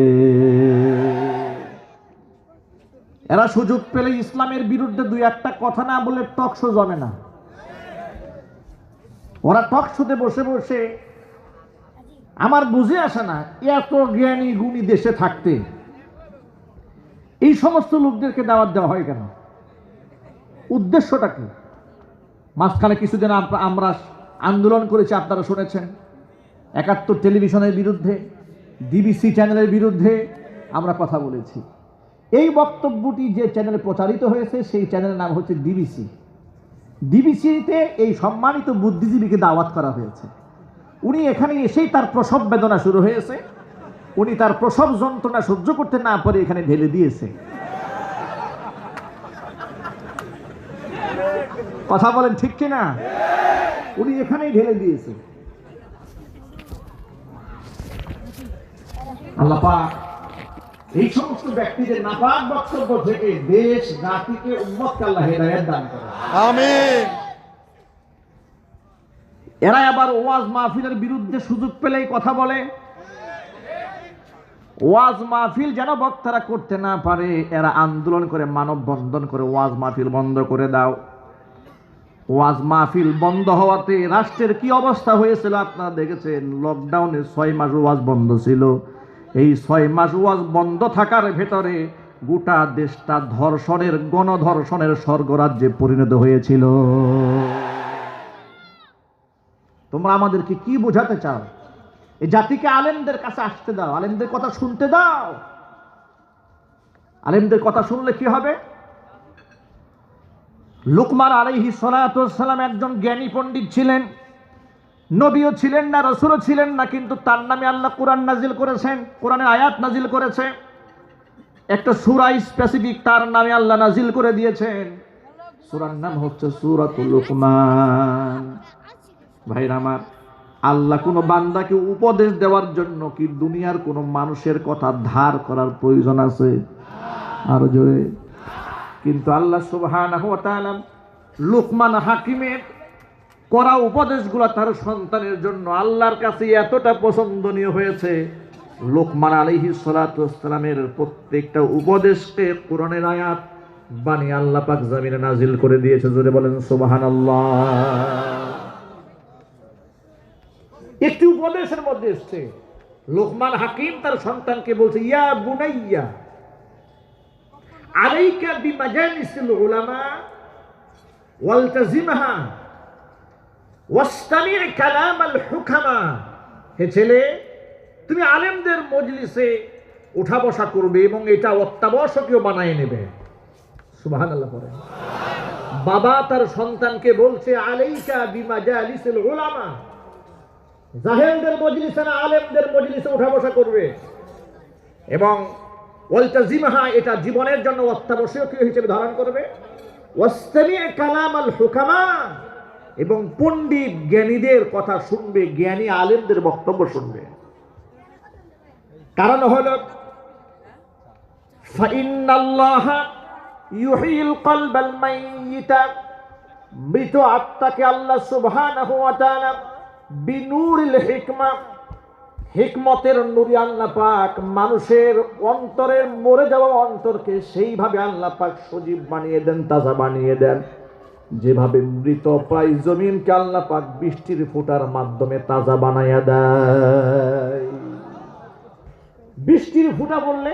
এরা সুযোগ পেলে ইসলামের বিরুদ্ধে দুই একটা কথা না বলে টকশো জমে না। ওরা টকশোতে বসে বসে, আমার বুঝে আসে না, এত জ্ঞানী গুণী দেশে থাকতে এই সমস্ত লোকদেরকে দাওয়াত দেওয়া হয় কেন? উদ্দেশ্যটা কি? মাঝখানে কিছুদিন আমরা আন্দোলন করেছি, আপনারা শুনেছেন, ৭১ টেলিভিশনের বিরুদ্ধে, ডিবিসি চ্যানেলের বিরুদ্ধে আমরা কথা বলেছি। এই বক্তব্যটি যে চ্যানেলে প্রচারিত হয়েছে, সেই চ্যানেলের নাম হচ্ছে ডিবিসি। ডিবিসিতে এই সম্মানিত বুদ্ধিজীবীকে দাওয়াত করা হয়েছে। উনি এখানে এসেই তার প্রসব বেদনা শুরু হয়েছে, উনি তার প্রসব যন্ত্রণা সহ্য করতে না পারে এখানে ঢেলে দিয়েছে। কথা বলেন ঠিক কিনা? উনি এখানেই ঢেলে দিয়েছে। আল্লাহ পাক এই সমস্ত ব্যক্তিদের নাপাক বক্তব্য থেকে দেশ, জাতিকে, উম্মতকে আল্লাহ হেদায়েত দান করেন। আমিন। এরা আবার ওয়াজ মাহফিলের বিরুদ্ধে সুযোগ পেলেই কথা বলে। ওয়াজ মাহফিল যেন বক্তারা করতে না পারে, এরা আন্দোলন করে, মানববন্ধন করে, ওয়াজ মাহফিল বন্ধ করে দাও। ওয়াজ মাহফিল বন্ধ হওয়াতে রাষ্ট্রের কি অবস্থা হয়েছিল আপনারা দেখেছেন। লকডাউনে 6 মাস ওয়াজ বন্ধ ছিল। এই 6 মাস ওয়াজ বন্ধ থাকার ভেতরে গোটা দেশটা ধর্ষণের, গণধর্ষণের স্বর্গরাজ্যে পরিণত হয়েছিল। তোমরা আমাদেরকে কি বোঝাতে চাও? এই জাতিকে আলেমদের কাছে আসতে দাও, আলেমদের কথা শুনতে দাও। আলেমদের কথা শুনলে কি হবে? লুকমান আলাইহিস সালাতু ওয়াস সালাম একজন জ্ঞানী পণ্ডিত ছিলেন, নবীও ছিলেন না, রাসূলও ছিলেন না, কিন্তু তার নামে আল্লাহ কোরআন নাজিল করেছেন, কোরআনের আয়াত নাজিল করেছে। একটা সূরা স্পেসিফিক তার নামে আল্লাহ নাজিল করে দিয়েছেন। সূরার নাম হচ্ছে সূরাতুল লুকমান। ভাইরা আমার, আল্লাহ কোনো বান্দাকে উপদেশ দেওয়ার জন্য কি দুনিয়ার কোনো মানুষের কথা ধার করার প্রয়োজন আছে? আরো জোরে। কিন্তু আল্লাহ সুবহানাহু ওয়া তাআলা লুকমান হাকিমের করা উপদেশগুলো তার সন্তানের জন্য আল্লাহর কাছে এতটা পছন্দনীয় হয়েছে, লুকমান আলাইহিস সালাতু ওয়াস সালামের প্রত্যেকটা উপদেশকে কোরআনের আয়াত বানিয়ে আল্লাহ পাক জমিনে নাজিল করে দিয়েছে। জোরে বলেন সুবহানাল্লাহ। একটি উপদেশের মধ্যে এসছে, লুকমান হাকিম তার সন্তানকে বলছে, ইয়া বুনাইয়া আলাইকা বিমাজালিসিল উলামা ওয়ালতাজিমহা ওয়াসতামি' কালামাল হুকামা। হে ছেলে, তুমি আলেমদের মজলিসে উঠা বসা করবে এবং এটা অত্যাবশ্যকীয় বানায় নেবে। সুবহানাল্লাহ পড়ে। বাবা তার সন্তানকে বলছে, আলাইকা বিমাজালিসিল উলামা জাহেলদের মজলিসে না আলেমদের মজলিসে উঠা বসা করবে, এবং ওয়ালতাজিমহা এটা জীবনের জন্য অত্যাবশ্যকীয় হিসেবে ধারণ করবে। ওয়াসতামি' কালামাল হুকামা, এবং পণ্ডিত জ্ঞানীদের কথা শুনবে, জ্ঞানী আলেমদের বক্তব্য শুনবে। কারণ হলো ফাইন্নাল্লাহা ইউহিল কলবাল মাইয়িতা, মৃত আত্মাকে আল্লাহ সুবহানাহু ওয়া তাআলা বিনুরিল হিকমা, হিকমতের নূরে আল্লাহ পাক মানুষের অন্তরের মরে যাওয়া অন্তরকে সেইভাবে আল্লাহ পাক সজীব বানিয়ে দেন, তাজা বানিয়ে দেন, যেভাবে মৃত প্রায় জমিনকে আল্লাহ পাক বৃষ্টির ফোঁটার মাধ্যমে তাজা বানাইয়া দেয়। বৃষ্টির ফোঁটা বললে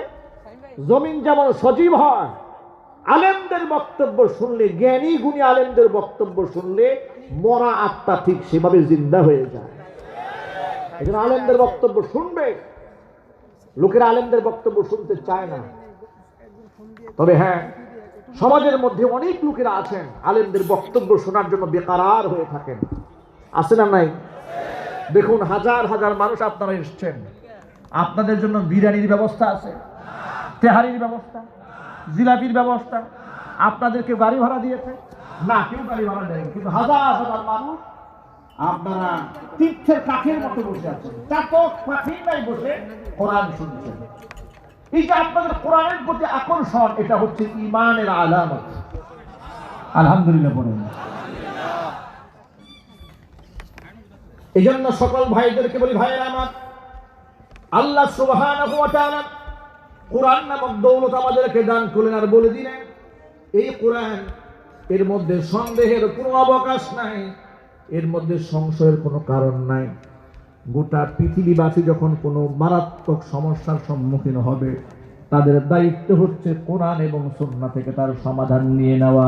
জমিন যেমন সজীব হয়, আলেমদের বক্তব্য শুনলে, জ্ঞানী গুণী আলেমদের বক্তব্য শুনলে মরা আত্মা ঠিক সেভাবে জিন্দা হয়ে যায়। এজন্য আলেমদের বক্তব্য শুনবে। লোকেরা আলেমদের বক্তব্য শুনতে চায় না, তবে হ্যাঁ, সমাজের মধ্যে অনেক লোকেরা আছেন আলেমদের বক্তব্য শোনার জন্য বেকারার হয়ে থাকেন। আছে না নাই? দেখুন, হাজার হাজার মানুষ আপনারা এসছেন, আপনাদের জন্য বিরিয়ানির ব্যবস্থা আছে, তেহারির ব্যবস্থা, জিলাপির ব্যবস্থা। আপনাদেরকে গাড়ি ভাড়া দিয়েছে না? কেউ গাড়ি ভাড়া দেয়নি, কিন্তু হাজার হাজার মানুষ আপনারা তীর্থের কাঠের মতো বসে আছেন, চাতক পাখির নাই বসে কোরআন শুনছেন। এই যে আপনাদের কোরআনের প্রতি আকর্ষণ, এটা হচ্ছে ঈমানের আলামত। আলহামদুলিল্লাহ বলেন। এই জন্য সকল ভাইদেরকে বলি, ভাইয়েরা আমার, আল্লাহ সুবহানাহু ওয়া তাআলা কোরআন নামক দৌলত আমাদেরকে দান করলেন, আর বলে দিলেন এই কোরআন, এর মধ্যে সন্দেহের কোনো অবকাশ নাই, এর মধ্যে সংশয়ের কোনো কারণ নাই। গোটা পৃথিবীবাসী যখন কোনো মারাত্মক সমস্যার সম্মুখীন হবে, তাদের দায়িত্ব হচ্ছে কোরআন এবং সুন্নাহ থেকে তার সমাধান নিয়ে নেওয়া।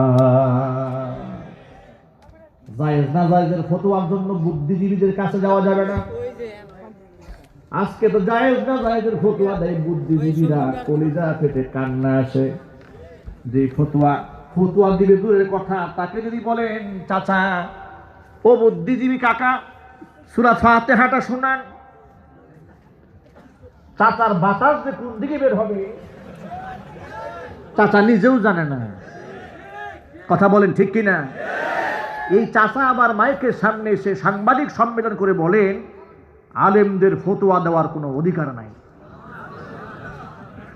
জায়েজ না জায়েজের ফতোয়ার জন্য বুদ্ধিজীবীদের কাছে যাওয়া যাবে না। আজকে তো জায়েজ না জায়েজের ফতোয়া দেয় বুদ্ধিজীবীরা, কলিজা ফেটে কান্না আসে। যে ফতোয়া দিবে দূরের কথা, তাকে যদি বলেন চাচা, ও বুদ্ধিজীবী কাকা, সূরা ফাতিহাটা শোনান, চাচার বাতাস যে কোন দিকে বের হবে চাচা নিজেও জানে না। কথা বলেন ঠিক কিনা? এই চাচা আবার মাইকের সামনে এসে সাংবাদিক সম্মেলন করে বলেন আলেমদের ফতোয়া দেওয়ার কোনো অধিকার নাই।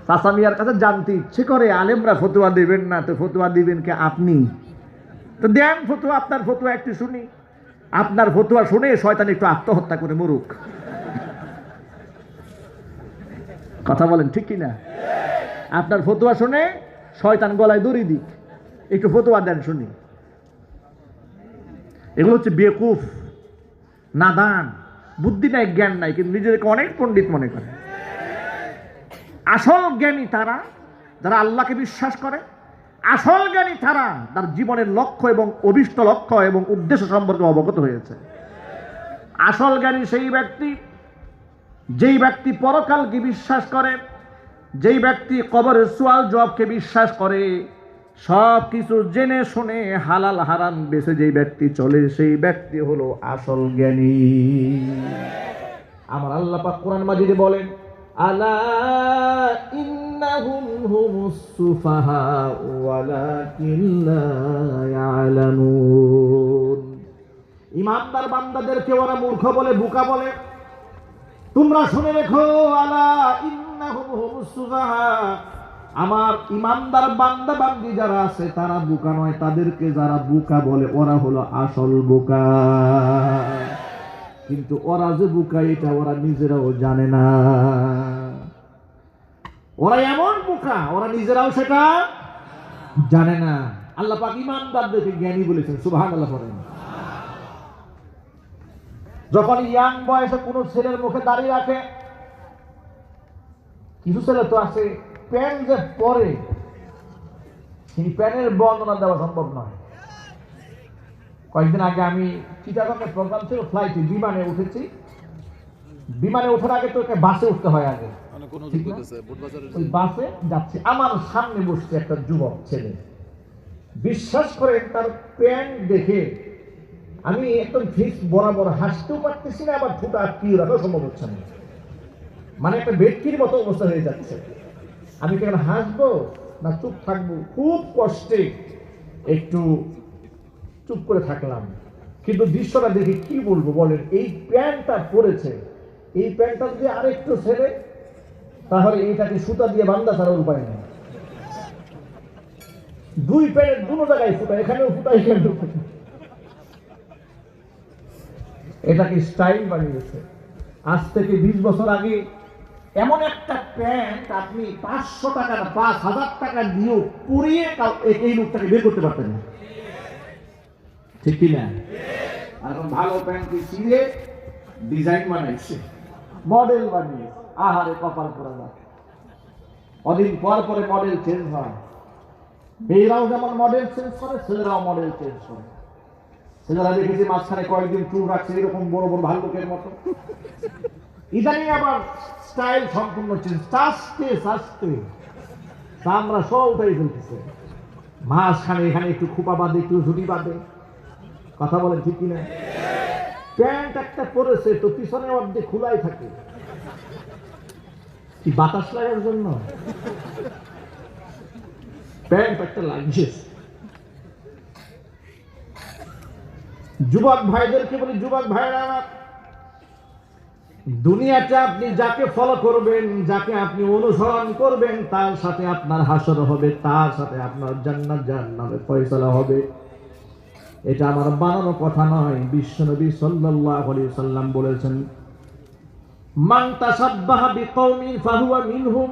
চাচা মিয়ার কাছে জানতে ইচ্ছে করে, আলেমরা ফতোয়া দেবেন না, তো ফতোয়া দিবেন কে আপনি? তো দেন ফতোয়া, আপনার ফতোয়া একটু শুনি। আপনার ফতোয়া শুনে শয়তান একটু আত্মহত্যা করে মরুক। কথা বলেন ঠিক কিনা? আপনার ফতোয়া শুনে শয়তান গলায় দড়ি দিক, একটু ফতোয়া দেন শুনি। এগুলো হচ্ছে বেকুফ, নাদান, বুদ্ধি নাই, জ্ঞান নাই, কিন্তু নিজেদেরকে অনেক পণ্ডিত মনে করে। আসল জ্ঞানী তারা যারা আল্লাহকে বিশ্বাস করে, আসল জ্ঞানী তারা তার জীবনের লক্ষ্য এবং অভিষ্ট লক্ষ্য এবং উদ্দেশ্য সম্পর্কে অবগত হয়েছে। আসল জ্ঞানী সেই ব্যক্তি, যেই ব্যক্তি পরকালকে বিশ্বাস করে, যেই ব্যক্তি কবরের সুয়াল জবাবকে বিশ্বাস করে, সব কিছু জেনে শুনে হালাল হারাম বেছে যেই ব্যক্তি চলে, সেই ব্যক্তি হলো আসল জ্ঞানী। আমার আল্লাহ পাক কোরআন মাজিদে বলেন, আলা ইন্নাহুম হুমুস সুফাহা ওয়ালাকিন লা ইয়ালামুন। ঈমানদার বান্দাদেরকে ওরা মূর্খ বলে, বোকা বলে। তোমরা শুনে রেখো, আলা ইন্নাহুম হুমুস সুফাহা, আমার ঈমানদার বান্দা বান্দি যারা আছে তারা বোকা নয়, তাদেরকে যারা বোকা বলে ওরা হলো আসল বোকা। কিন্তু ওরা যে বোকা এটা ওরা নিজেরাও জানে না। ওরা এমন বোকা, ওরা নিজেরাও সেটা জানে না। আল্লাহ পাক ঈমানদারদেরকে জ্ঞানী বলেছেন, সুবহানাল্লাহ বলেন। যখন ইয়াং বয়সে কোনো ছেলের মুখে দাঁড়িয়ে রাখে, কিছু ছেলে তো আছে প্যান্ট যে পরে সেই প্যান্টের বর্ণনা দেওয়া সম্ভব নয়। কয়েকদিন আগে আমি চিটাগংয়ের প্রোগ্রাম ছিল, ফ্লাইটে বিমানে উঠেছি। বিমানে ওঠার আগে তো বাসে উঠতে হয় আগে, ওই বাসে যাচ্ছে, আমার সামনে বসছে একটা যুবক ছেলে। বিশ্বাস করেন, তার প্যান্ট দেখে আমি একদম ফিক্স বরাবর হাসতেও পারতেছি না, আবার ঠোঁটা আটকিয়ে রাখাও সম্ভব হচ্ছে না, মানে একটা ব্যক্তির মতো অবস্থা হয়ে যাচ্ছে। আমি কেন হাসবো না চুপ থাকবো, খুব কষ্টে একটু চুপ করে থাকলাম। কিন্তু দৃশ্যটা দেখে কি বলবো বলেন, এই প্যান্টটা পরেছে, এই প্যান্টটা যদি আরেকটু ছেড়ে তাহলে এইটাকে সুতা দিয়ে বান্ধা ছাড়া উপায় নেই। দুই প্যান্টের দুটো জায়গায় ফুটা, এখানেও ফুটা এখানেও ফুটা। এটাকে স্টাইল বানিয়েছে। আজ থেকে 20 বছর আগে এমন একটা প্যান্ট আপনি 500 টাকা না 5000 টাকা দিয়েও পরিয়ে এই লোকটাকে বের করতে পারতেন না, ঠিক কিনা? এখন ভালো প্যান্ট ছিঁড়ে ডিজাইন বানাইছে, মডেল বানিয়ে, আহারে কপাল পরা যায়। অদিন পর পরে মডেল চেঞ্জ হয়, মেয়েরাও যেমন মডেল চেঞ্জ করে, ছেলেরাও মডেল চেঞ্জ করে। ছেলেরা দেখেছি মাঝখানে কয়েকদিন চুল রাখছে এরকম বড় বড় ভাল্লুকের মতো, ইদানিং আবার স্টাইল সম্পূর্ণ চেঞ্জ, আস্তে আস্তে আমরা সব উঠাই ফেলতেছে। মাঝখানে এখানে একটু খোপা বাঁধে, একটু ঝুটি বাঁধে, কথা বলেন ঠিক কিনা? প্যান্ট একটা পরেছে তো পিছনে অর্ধেক খোলাই থাকে, কি বাতাস লাগার জন্য প্যান্ট একটা লাগছে। যুবক ভাইদেরকে বলি, যুবক ভাইরা, দুনিয়াতে আপনি যাকে ফলো করবেন, যাকে আপনি অনুসরণ করবেন, তার সাথে আপনার হাসর হবে, তার সাথে আপনার জান্নাত জাহান্নামের ফয়সালা হবে। এটা আমার বানানো কথা নয়, বিশ্বনবী সাল্লাল্লাহু আলাইহি সাল্লাম বলেছেন, মান তাসাব্বাহা বিকওমিন ফাহুয়া মিনহুম।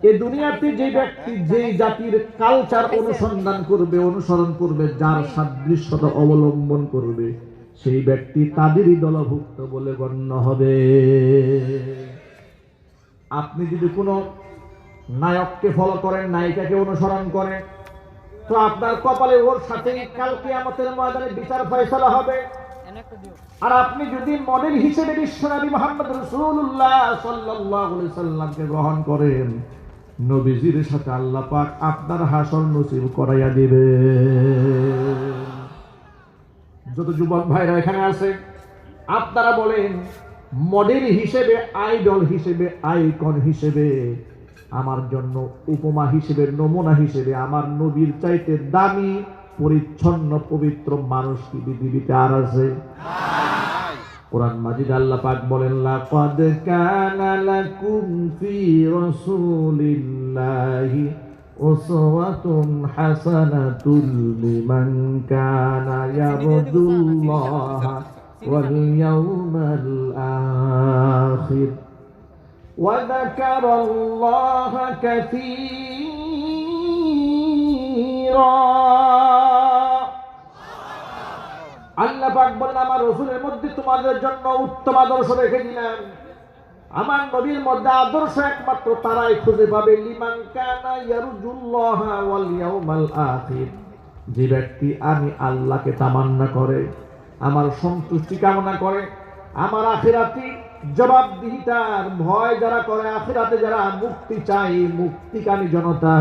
এই দুনিয়াতে যে ব্যক্তি যে জাতির কালচার অনুসন্ধান করবে, অনুসরণ করবে, যার সাদৃশ্যতা অবলম্বন করবে, সেই ব্যক্তি তাদেরই দলভুক্ত বলে গণ্য হবে। আপনি যদি কোনো নায়ককে ফলো করেন, নায়িকাকে অনুসরণ করেন, তো আপনার কপালে ওর সাথে কাল কিয়ামতের ময়দানে বিচার ফয়সালা হবে। আর আপনি যদি মডেল হিসেবে বিশ্বনবী মুহাম্মদ রাসূলুল্লাহ সাল্লাল্লাহু আলাইহি সাল্লামকে গ্রহণ করেন, নবীজির সাথে আল্লাহ পাক আপনার হাসর নসিব করাইয়া দিবে। যত যুবক ভাইরা এখানে আছে, আপনারা বলেন মডেল হিসেবে, আইডল হিসেবে, আইকন হিসেবে, আমার জন্য উপমা হিসেবে, নমুনা হিসেবে আমার নবীর চাইতে দামি, পরিচ্ছন্ন, পবিত্র মানুষ কি পৃথিবীতে আর আছে? কোরআন মাজিদ আল্লাহ পাক বলেন, লাকাদ কানা লাকুম ফি রাসূলিল্লাহি উসওয়াতুন হাসানাতুন লিমান কানা ইয়ারজুল্লাহা ওয়াল ইয়াউমাল আখির ওয়া যাকারাল্লাহা কাসীরা। আল্লাহ পাক বলেন, আমার রাসূলের মধ্যে তোমাদের জন্য উত্তম আদর্শ রেখে দিলাম। আমার নবীর মধ্যে আদর্শ একমাত্র তারাই খুঁজে পাবে, লিমান কানা ইয়ারজুল্লাহা ওয়াল ইয়াউমাল আখির, যে ব্যক্তি আমি আল্লাহকে তামান্না করে, আমার সন্তুষ্টি কামনা করে, আমার আখিরাতি জবাবদিহিতার ভয় যারা করে, আখিরাতে যারা মুক্তি চাই, মুক্তিকামী জনতা,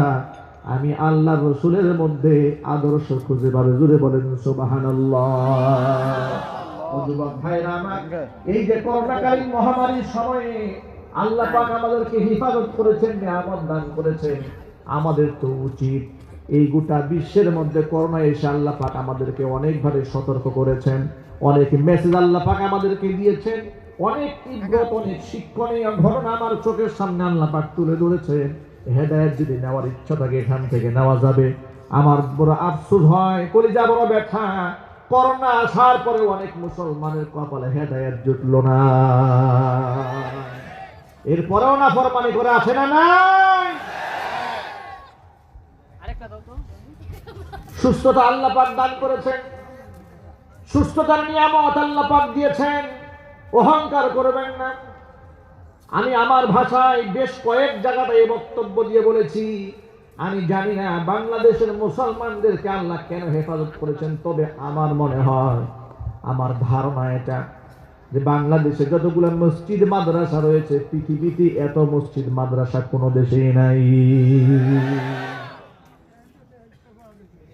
আমি আল্লাহ রসুলের মধ্যে আদর্শ খুঁজে পাবে। জুড়ে বলেন সুবহানাল্লাহ। যুবক ভাইরা আমার, এই যে করোনাকালীন মহামারীর সময়ে আল্লাহ পাক আমাদেরকে হিফাজত করেছেন, নিয়ামত দান করেছেন, আমাদের তো উচিত এই গোটা বিশ্বের মধ্যে করোনা এসে আল্লাহ পাক আমাদেরকে অনেকভাবে সতর্ক করেছেন, অনেক মেসেজ আল্লাহ পাক আমাদেরকে দিয়েছেন, অনেক ইবরত, অনেক শিক্ষণীয় ঘটনা আমার চোখের সামনে আল্লাহ পাক তুলে ধরেছেন। হেদায়েত যদি নেওয়ার ইচ্ছা থাকে এখান থেকে নেওয়া যাবে। আমার বড় আফসোস হয়, কলিজা বড় ব্যথা, করোনা আসার পরে অনেক মুসলমানের কপালে হেদায়েত জুটলো না, এরপরেও নাফরমানি করে আছে না নাই? সুস্থতা আল্লাহ পাক দান করেছেন, সুস্থতার নিয়ামত আল্লাহ পাক দিয়েছেন, অহংকার করবেন না। আমি আমার ভাষায় বেশ কয়েক জায়গায় এই বক্তব্য দিয়ে বলেছি, আমি জানি না বাংলাদেশের মুসলমানদেরকে আল্লাহ কেন হেফাজত করেছেন, তবে আমার মনে হয়, আমার ধারণা এটা, যে বাংলাদেশে যতগুলো মসজিদ মাদ্রাসা রয়েছে, পৃথিবীতে এত মসজিদ মাদ্রাসা কোনো দেশেই নাই।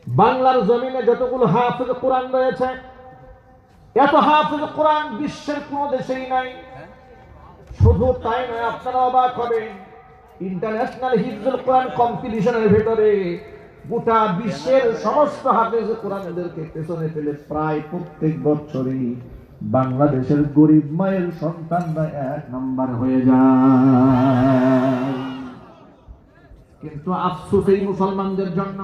বাংলার জমিনে যতগুলো হাফেজ কোরআন রয়েছে, এত হাফেজ কোরআন বিশ্বের কোন দেশেই নাই। শুধু তাই নয়, আপনারা অবাক হবেন, ইন্টারন্যাশনাল হিফজুল কোরআন কম্পিটিশনের ভেতরে গোটা বিশ্বের সমস্ত হাফেজ কোরআনদেরকে পেছনে ফেলে প্রায় প্রত্যেক বছরই বাংলাদেশের গরিব মায়ের সন্তানরা 1 নম্বর হয়ে যায়। কিন্তু আফসোস এই মুসলমানদের জন্য,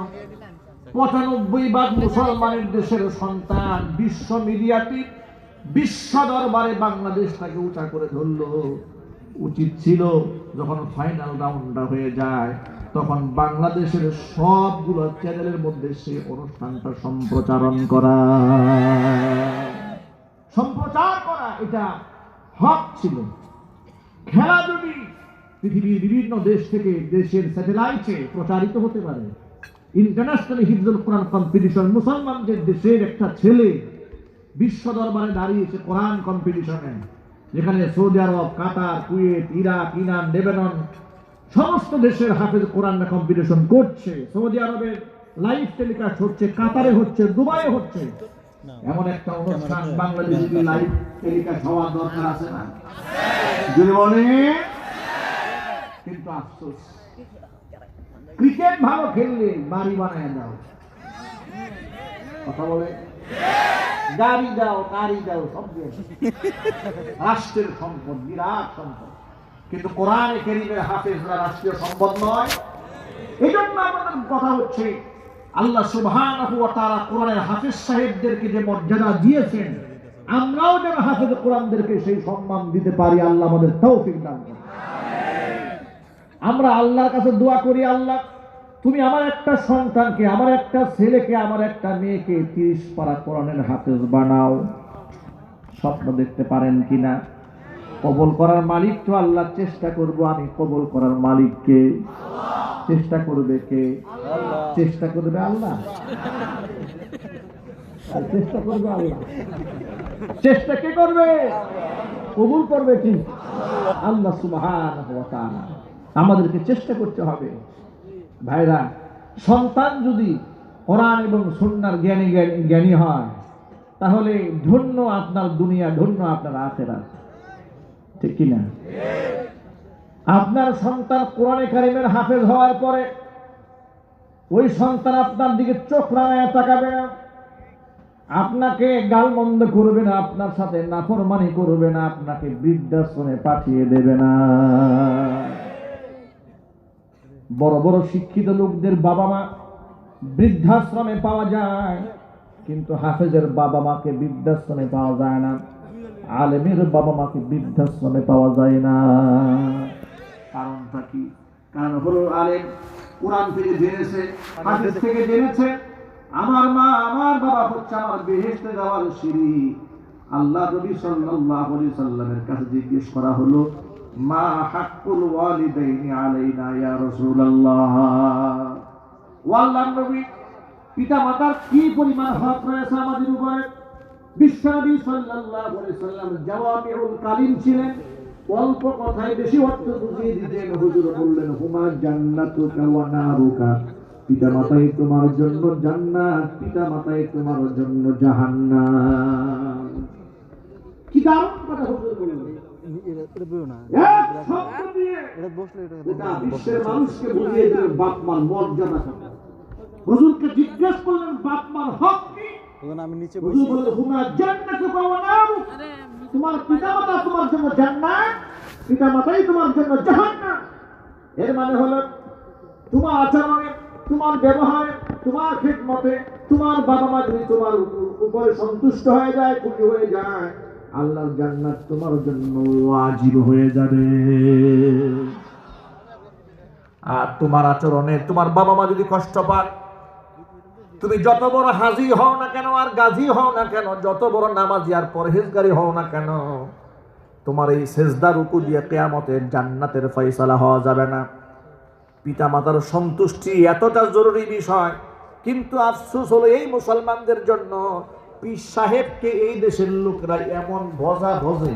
95% মুসলমানের দেশের সন্তান বিশ্ব মিডিয়াতে, বিশ্ব দরবারে বাংলাদেশটাকে উঁচা করে ধরলো। উচিত ছিল যখন ফাইনাল রাউন্ডটা হয়ে যায় তখন বাংলাদেশের সবগুলো চ্যানেলের মধ্যে সেই অনুষ্ঠানটা সম্প্রচার করা এটা হক ছিল। খেলা যদি পৃথিবীর বিভিন্ন দেশ থেকে দেশের স্যাটেলাইটে প্রচারিত হতে পারে, ইন্টারন্যাশনাল হিফজুল কোরআন কম্পিটিশন, মুসলমানদের দেশের একটা ছেলে বিশ্ব দরবারে দাঁড়িয়েছে কোরআন কম্পিটিশনে, যেখানে সৌদি আরব, কাতার, কুয়েত, ইরাক, ইরান, লেবানন সমস্ত দেশের হাফেজ কোরআন কম্পিটিশন করছে। সৌদি আরবে লাইভ টেলিকাস্ট হচ্ছে, কাতারে হচ্ছে, দুবাইয়ে হচ্ছে। এমন একটা অনুষ্ঠান বাংলাদেশে লাইভ টেলিকাস্ট হওয়ার দরকার আছে না? যদি বলে, কিন্তু আফসোস, ক্রিকেট ভালো খেললে বাড়ি বানায় দাও, কথা বলে, গাড়ি দাও, গাড়ি দাও, সব দিয়ে রাষ্ট্রের সম্পদ, বিরাট সম্পদ। কিন্তু কোরআনে কারীমের হাফেজরা রাষ্ট্রীয় সম্পদ নয়। এই জন্য আমাদের কথা হচ্ছে, আল্লাহ সুবহানাহু ওয়া তাআলা কোরআনের হাফেজ সাহেবদেরকে যে মর্যাদা দিয়েছেন, আমরাও যেন হাফেজ কোরআনদেরকে সেই সম্মান দিতে পারি। আল্লাহ আমাদের তৌফিক দান করুন। আমরা আল্লাহর কাছে দোয়া করি, আল্লাহ তুমি আমার একটা সন্তানকে, আমার একটা ছেলেকে, আমার একটা মেয়েকে 30 পারা কোরআনের হাফেজ বানাও। স্বপ্ন দেখতে পারেন কিনা? কবুল করার মালিক তো আল্লাহ। চেষ্টা করব আমি কবুল করার মালিককে। চেষ্টা করবে কে? চেষ্টা করবে আল্লাহ। চেষ্টা করবে আল্লাহ। চেষ্টা কে করবে? কবুল করবে কি? আল্লাহ সুবহানাহু ওয়া তাআলা। আমাদেরকে চেষ্টা করতে হবে। ভাইরা, সন্তান যদি কোরআন এবং সুন্নাহর জ্ঞানী হয়, তাহলে ধন্য আপনার দুনিয়া, ধন্য আপনার আখিরাত। ঠিক কিনা? আপনার সন্তান কোরআনে কারীমের হাফেজ হওয়ার পরে ওই সন্তান আপনার দিকে চোখ রাঙায় তাকাবে না, আপনাকে গালমন্দ করবে না, আপনার সাথে নাফরমানি করবে না, আপনাকে বৃদ্ধাশ্রমে পাঠিয়ে দেবে না। বড় বড় শিক্ষিত লোকদের বাবা মা বৃদ্ধাশ্রমে পাওয়া যায়, কিন্তু হাফেজের বাবা মাকে বৃদ্ধাশ্রমে পাওয়া যায় না, আলেমের বাবা মাকে বৃদ্ধাশ্রমে পাওয়া যায় না। কারণটা কি? কারণ হলো আলেম কোরআন থেকে জেনেছে, হাদিস থেকে জেনেছে, আমার মা আমার বাবা হচ্ছে আমার বেহেশতে যাওয়ার সিঁড়ি। আল্লাহ নবী সাল্লাল্লাহু আলাইহি সাল্লামের কাছে জিজ্ঞেস করা হলো, মা হাক্কুল ওয়ালিদাইনি আলাইনা ইয়া রাসূলুল্লাহ। ও আল্লাহর নবী, পিতামাতার কি পরিমাণ হক রয়েছে আমাদের উপরে? বিশ্বনবী সাল্লাল্লাহু আলাইহি সাল্লাম জাওয়ামিউল কালিম ছিলেন, অল্প কথায় বেশি অর্থ বুঝিয়ে দিতেন। হুজুর বললেন, হুমা জান্নাতুকা ওয়া নারুকা, পিতামাতাই তোমার জন্য জান্নাত, পিতামাতাই তোমার জন্য জাহান্নাম। কি দারুণ কথা হুজুর বললেন। বিশ্বের মানুষকে বুঝিয়ে দিলেন বাপ মার মর্যাদা। হুজুরকে জিজ্ঞেস করলেন বাপ মার হক কি? হুজুর বললেন, হুমা জান্নাতুকা ওয়া নারুকা, তোমার পিতামাতা তোমার জন্য জান্নাত, পিতামাতাই তোমার জন্য জাহান্নাম। এর মানে হলো তোমার আচরণে, তোমার ব্যবহারে, তোমার খিদমতে তোমার বাবা মা যদি তোমার উপরে সন্তুষ্ট হয়ে যায়, খুশি হয়ে যায়, আল্লাহর জান্নাত তোমার জন্য ওয়াজিব হয়ে যাবে। আর তোমার আচরণে তোমার বাবা মা যদি কষ্ট পায়, তুমি যত বড় হাজি হও না কেন আর গাজী হও না কেন, যত বড় নামাজি আর পরহেজগারী হও না কেন, তোমার এই সেজদা রুকু দিয়ে কিয়ামতের জান্নাতের ফয়সালা হওয়া যাবে না। পিতামাতার সন্তুষ্টি এতটা জরুরি বিষয়, কিন্তু আফসোস হলো এই মুসলমানদের জন্য পীর সাহেবকে এই দেশের লোকরা এমন ভজা ভজে।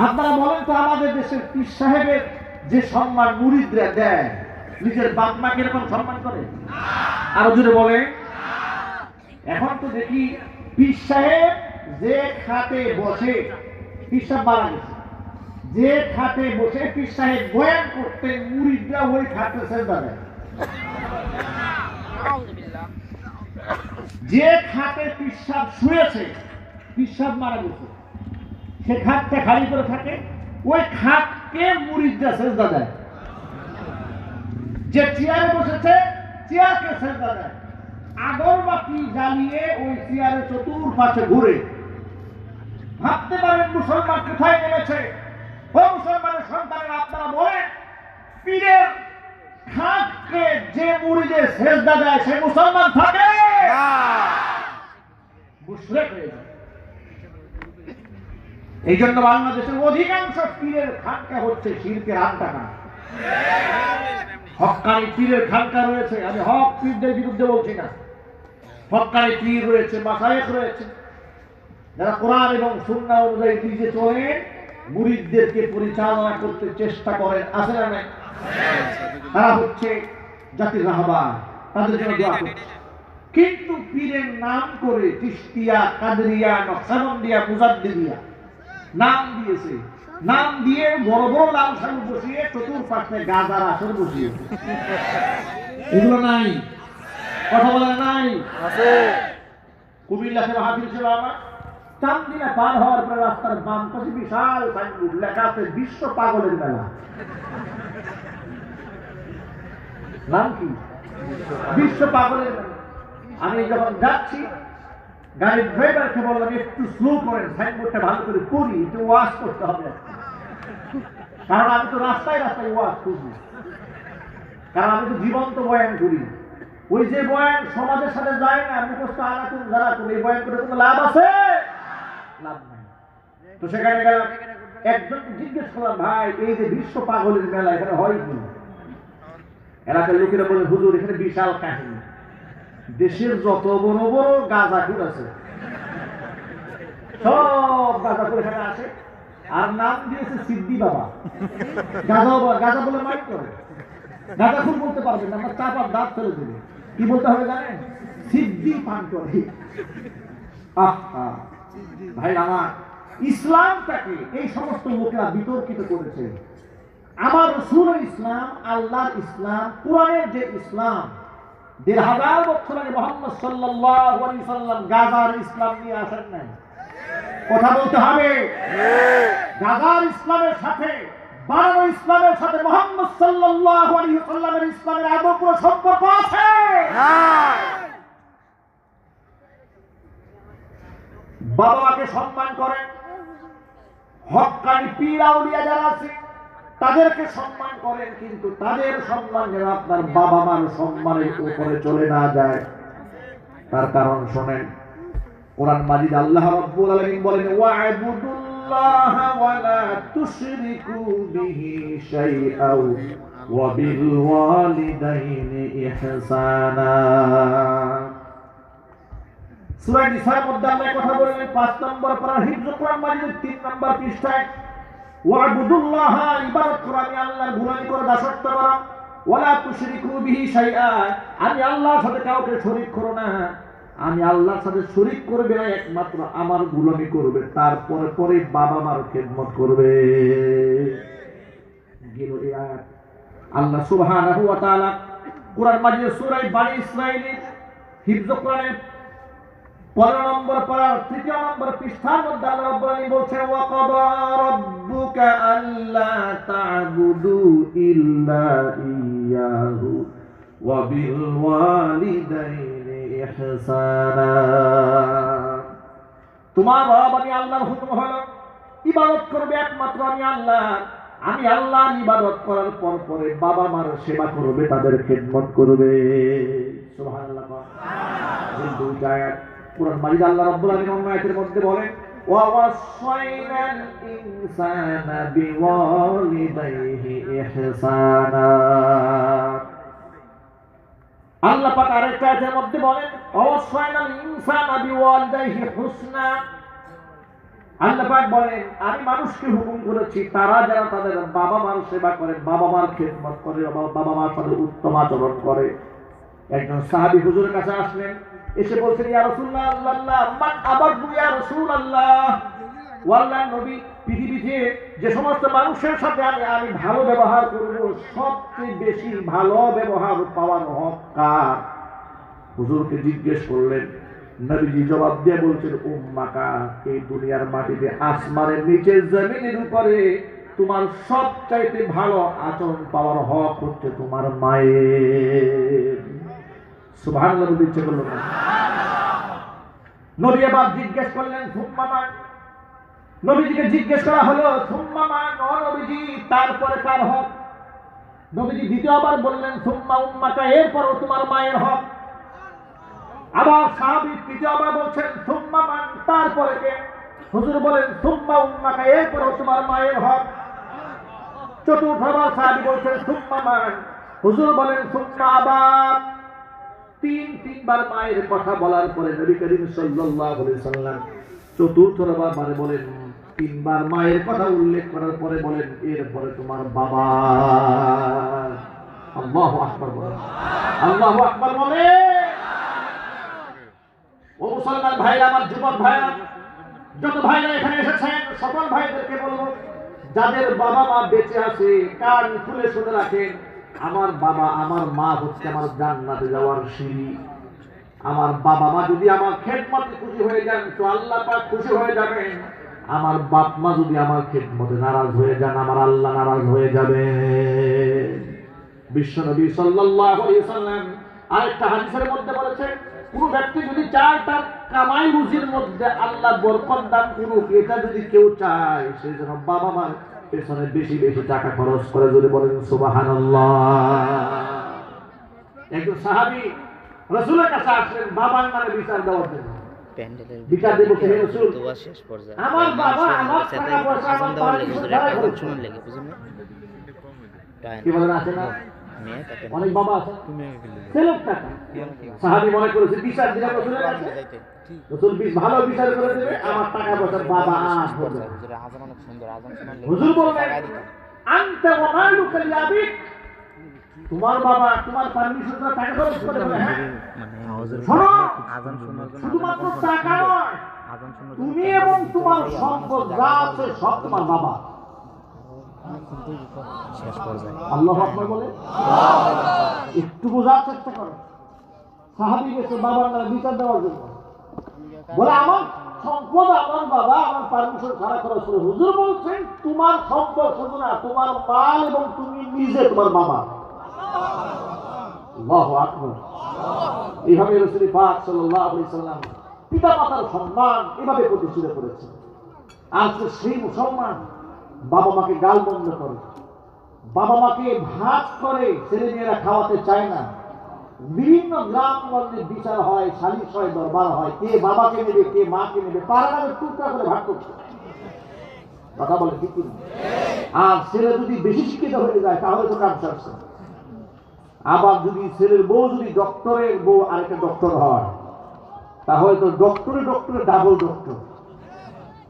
আপনারা বলেন তো, আমাদের দেশের পীর সাহেবের যে সম্মান মুরিদরা দেয়, নিজের বাপ মা কিরকম সম্মান করে? আরো জোরে বলে। এখন তো দেখি পীর সাহেব যে খাটে বসে, পীর সাহেব মারা গেছে, যে খাটে বসে পীর সাহেব বয়ান করতেন, মুরিদরা ওই খাটে সেজদা দেয়। যে খাটে পীর সাহেব শুয়েছে, পীর সাহেব মারা গেছে, সে খাটটা খালি করে থাকে, ওই খাটকে মুরিদরা সেজদা দেয়। যে চেয়ারে বসেছে, চেয়ারকে সেজদা দেয়। আগরবাতি জ্বালিয়ে ওই চেয়ারের চতুর্পাশে ঘুরে। ভাবতে পারেন মুসলমান কোথায় নেমেছে? ও মুসলমানের সন্তানেরা, আপনারা বলেন, পীরের খাটকে যে মুরিদে সেজদা দেয় সে মুসলমান থাকে? মুশরিক হয়ে যায়। এই জন্য বাংলাদেশের অধিকাংশ পীরের খানকা হচ্ছে শিরকের আড্ডাখানা। হক্কানি পীরের খানকা রয়েছে, আমি হক পীরদের বিরুদ্ধে বলছি না। হক্কানি পীর রয়েছে, মাশায়েখ রয়েছে, যারা কোরআন এবং সুন্নাহ অনুযায়ী নিজে চলেন, মুরিদদেরকে পরিচালনা করতে চেষ্টা করেন। আছে না নাই? তারা হচ্ছে জাতির রাহবার, তাদের জন্য দোয়া করছে। কিন্তু পীরের নাম করে চিশতিয়া, কাদরিয়া, নকশবন্দিয়া, মুজাদ্দিদিয়া নাম দিয়েছে। নাম দিয়ে বড় বড় লাল সালু বসিয়ে চতুর্পাশে গাজার আসর বসিয়েছে। এগুলো নাই, কথা বলে নাই। কুমিল্লা থেকে হাজির ছিল আমার, চান্দিনা পার হওয়ার পরে রাস্তার বাম পাশে বিশাল সাইনবোর্ড লেখা আছে বিশ্ব পাগলের মেলা। নাম কি? বিশ্ব পাগলের মেলা। আমি যখন যাচ্ছি, গাড়ির ড্রাইভারকে বললাম একটু স্লো করেন, সাইনবোর্ডটা ভালো করে পড়ি, একটু ওয়াশ করতে হবে। কারণ আমি তো রাস্তায় রাস্তায় ওয়াশ করবো, কারণ আমি তো জীবন্ত বয়ান করি। ওই যে বয়ান সমাজের সাথে যায় না, মুখস্থ আলাতুন যারা করে, এই বয়ান করে কোনো লাভ আছে? লাভ নাই। তো সেখানে গেলাম, একজনকে জিজ্ঞেস করলাম, ভাই এই যে বিশ্ব পাগলের মেলা এখানে হয় কি? এলাকার লোকেরা বলে, হুজুর এখানে বিশাল কাহিনী, দেশের যত বড় বড় গাঁজাখুর আছে সব গাঁজাখুর এখানে আসে, আর নাম দিয়েছে সিদ্দি বাবা। গাঁজা বলে মাইক করে, গাঁজাখুর বলতে পারবেন না, আমরা চাপ আর দাঁত ফেলে দেবে। কি বলতে হবে জানেন? সিদ্দি পান করে। ভাই আমার, ইসলামটাকে এই সমস্ত লোকেরা বিতর্কিত করেছে। আমার রাসূলের ইসলাম, আল্লাহর ইসলাম, কোরআনের যে ইসলাম, ১৫০০ বছর আগে মুহাম্মদ সাল্লাল্লাহু আলাইহি সাল্লাম গাজার ইসলাম নিয়ে আসেন নাই। কথা বলতে হবে। গাজার ইসলামের সাথে, বানানো ইসলামের সাথে মুহাম্মদ সাল্লাল্লাহু আলাইহি সাল্লামের ইসলামের আদৌ কোনো সম্পর্ক আছে? বাবা মাকে সম্মান করেন, হক্কানি পীর আউলিয়া যারা আছে তাদেরকে সম্মান করেন, কিন্তু তাদের সম্মান যেন আপনার বাবা মার সম্মানের উপরে চলে না যায়। তার কারণ শোনেন, কোরআন মাজিদ আল্লাহ রাব্বুল আলামিন বলেন, ওয়া'বুদুল্লাহা ওয়া লা তুশরিকু বিহি শাইআ ওয়া বিল ওয়ালিদাইনি ইহসানা। সূরা নিসার মধ্যে আল্লাহ কথা বললেন ৫ নম্বর পারা হিফজ কোরআন মাজিদের ৩ নম্বর পৃষ্ঠায়, ওয়া'বুদুল্লাহ, ইবাদত করো, আমি আল্লাহর গোলামি করে দাসত্ব করো, ওয়ালা তুশরিকু বিহি শাইআ, আমি আল্লাহর সাথে কাউকে শরীক করো না। আমি আল্লাহর সাথে শরীক করবে না, একমাত্র আমার গোলামি করবে, তারপরে পরে বাবা মার খেদমত করবে। গেল এই আয়াত। আল্লাহ সুবহানাহু ওয়া তাআলা কোরআন মাজিদের সূরা বনী ইসরাঈলের হিফজ কোরআনের ১৫ নম্বর পারার ৩য় নম্বর পৃষ্ঠার মধ্যে আল্লাহ রাব্বুল আলামিন বলছেন, ওয়া ক্বাদা রাব্বুকা আল্লা তা'বুদু ইল্লা ইয়্যাহু ওয়া বিল ওয়ালিদাইনি ইহসানা। তোমার রব আমি আল্লাহর হুকুম হলো ইবাদত করবে একমাত্র আমি আল্লাহ। আমি আল্লাহর ইবাদত করার পর পরে বাবা মার সেবা করবে, তাদের খেদমত করবে। সুবহানাল্লাহ। এই দুইটা আয়াত কোরআন মাজিদ আল্লাহ রাব্বুল আলামিন অন্য আয়াতের মধ্যে বলেন, ওয়া ওয়াসাইনাল ইনসানা বিওয়ালিদাইহি ইহসানা। আল্লাহ পাক আরেকটা আয়াতের মধ্যে বলেন, ওয়া ওয়াসাইনাল ইনসানা বিওয়ালিদাইহি হুসনা। আল্লাহ পাক বলেন, আমি মানুষকে হুকুম করেছি তারা যারা তাদের বাবা মার সেবা করে, বাবা মার খেদমত করে, বাবা মার সাথে উত্তম আচরণ করে, একজন সাহাবী হুজুরের কাছে আসলেন, এসে বলছেন ইয়া রাসূলুল্লাহ আল্লাহ মান আবাদু ইয়া রাসূলুল্লাহ, ওয়াল্লাহ নবী, পৃথিবীতে যে সমস্ত মানুষের সাথে আমি ভালো ব্যবহার করব, সবচেয়ে বেশি ভালো ব্যবহার পাওয়ার হক কার? হুজুরকে জিজ্ঞেস করলেন, নবীজি জবাব দিয়ে বলছেন উম্মাকা, এই দুনিয়ার মাটিতে আসমানের নিচে জমিনের উপরে তোমার সবচাইতে ভালো আচরণ পাওয়ার হক হচ্ছে তোমার মায়ের। সুবহানাল্লাহ বলতে ইচ্ছে করলো না? নবী আবার জিজ্ঞেস করলেন সুম্মা মান, নবীজিকে জিজ্ঞেস করা হলো সুম্মা মান, ও নবীজি তারপরে কার হক? নবীজি দ্বিতীয়বার বললেন সুম্মা উম্মাকা, এরপরও তোমার মায়ের হক। আবার সাহাবী তৃতীয়বার বলছেন সুম্মা মান, তারপরে কে? হুজুর বলেন সুম্মা উম্মাকা, এরপরও তোমার মায়ের হক। চতুর্থবার সাহাবী বলছেন সুম্মা মান, হুজুর বলেন সুম্মা আবার। তিনবার মায়ের কথা বলার পরে নবী করিম সাল্লাল্লাহু আলাইহি সাল্লাম চতুর্থবার মানে বলেন, তিনবার মায়ের কথা উল্লেখ করার পরে বলেন এরপরে তোমার বাবা। আল্লাহু আকবার বলেন, আল্লাহু আকবার বলে। ও মুসলমান ভাইরা, আমার যুবক ভাইরা, যত ভাইরা এখানে এসেছেন সকল ভাইদেরকে বলবো, যাদের বাবা মা বেঁচে আছে কান খুলে শুনে রাখেন, আমার বাবা আমার মা হচ্ছে আমার জান্নাতে যাওয়ার সিঁড়ি। আমার বাবা মা যদি আমার খেদমতে খুশি হয়ে যান তো আল্লাহ পাক খুশি হয়ে যাবেন। আমার বাপ মা যদি আমার খেদমতে নারাজ হয়ে যান, আমার আল্লাহ নারাজ হয়ে যাবে। বিশ্বনবী সাল্লাল্লাহু আলাইহি ওয়াসাল্লাম আরেকটা হাদিসের মধ্যে বলেছেন, কোন ব্যক্তি যদি চায় তার কামাই রুজির মধ্যে আল্লাহ বরকত দান করুক, এটা যদি কেউ চায় সে যেন বাবা মার পেছনে বেশি বেশি টাকা খরচ করে। যদি বলেন সুবহানাল্লাহ। একজন সাহাবী রাসূলের কাছে আসলেন বাবার নামে বিচার দেওয়ার জন্য। বিচার দেব কে? রাসূল, আমার বাবা আমার টাকা পয়সা আমার বাড়ি শুনুন লেগে বুঝুন না কি বলেন, আছে না অনেক বাবা আছে ছেলের টাকা। সাহাবী মনে করেছে বিচার দিলে রাসূলের কাছে, রাসূল ভালো বিচার করে দেবে, আমার টাকা পয়সা বাবা আজ হবে। হুজুর বললেন আনতা ওয়া মালুকা লিআবিক, তোমার বাবা তোমার পারমিশন ছাড়া টাকা খরচ করে দেবে। হ্যাঁ শোনো, শুধুমাত্র টাকা নয়, তুমি এবং তোমার সম্পদ যা আছে সব তোমার বাবা। আল্লাহু আকবার বলে একটু বোঝার চেষ্টা করো। সাহাবী গেছে বাবার নামে বিচার দেওয়ার জন্য, বলে আমার সম্পদ আমার বাবা আমার পারমিশন ছাড়া খরচ করে। হুজুর বলছেন তোমার সম্পদ শুধু না, তোমার মাল এবং তুমি নিজে তোমার বাবা। আল্লাহু আকবার। এইভাবে রাসূল পাক সাল্লাল্লাহু আলাইহি সাল্লাম পিতা মাতার সম্মান এভাবে প্রতিষ্ঠিত করেছেন। আজকে সেই মুসলমান বাবা মাকে গাল বন্ধ করে, বাবা মাকে ভাত করে ছেলে মেয়েরা খাওয়াতে চায় না। বিভিন্ন গ্রামগঞ্জে বিচার হয়, সালিশ হয়, দরবার হয়, কে বাবাকে নেবে কে মাকে নেবে, পাড়াগাঁড়ে টুকরা করে ভাগ করছে। কথা বলে ঠিক না? আর ছেলে যদি বেশি শিক্ষিত হয়ে যায় তাহলে তো কাজ সারছে। আবার যদি ছেলের বউ যদি ডক্টরের বউ আরেকটা ডক্টর হয় তাহলে তো ডক্টরে ডাবল ডক্টর।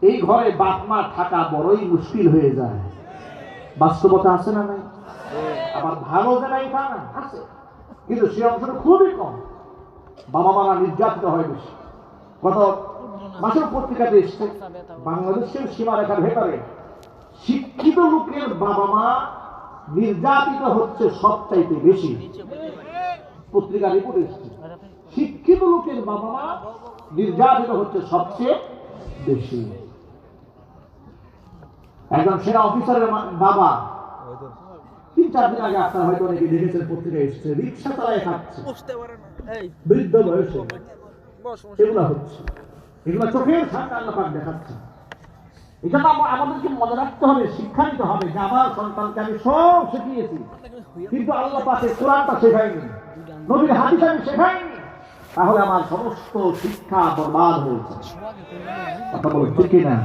এই ঘরে বাপ মা থাকা বড়ই মুশকিল হয়ে যায়। বাস্তবতা আছে না নাই? আবার ভালো যে নাই তা না, আছে, কিন্তু সে অংশটা খুবই কম। বাবা মারা নির্যাতিত হয় বেশি। গত মাসের পত্রিকাতে এসছে বাংলাদেশের সীমারেখার ভেতরে শিক্ষিত লোকের বাবা মা নির্যাতিত হচ্ছে সবচাইতে বেশি। পত্রিকা রিপোর্ট এসছে শিক্ষিত লোকের বাবা মা নির্যাতিত হচ্ছে সবচেয়ে বেশি। একজন সেনা অফিসারের বাবা 3-4 দিন আগে আপনারা হয়তো অনেকে দেখেছেন, পত্রিকা এসছে রিক্সা চালায় খাচ্ছে বৃদ্ধ বয়সে। এগুলা হচ্ছে, এগুলা চোখের সামনে আল্লাহ পাক দেখাচ্ছে। এটা আমাদেরকে মনে রাখতে হবে, শিক্ষা নিতে হবে যে আমার সন্তানকে আমি সব শিখিয়েছি, কিন্তু আল্লাহ পাকে কোরআনটা শেখাইনি, নবীর হাদিস আমি শেখাইনি, তাহলে আমার সমস্ত শিক্ষা বরবাদ হয়েছে। কথা বলে ঠিক না?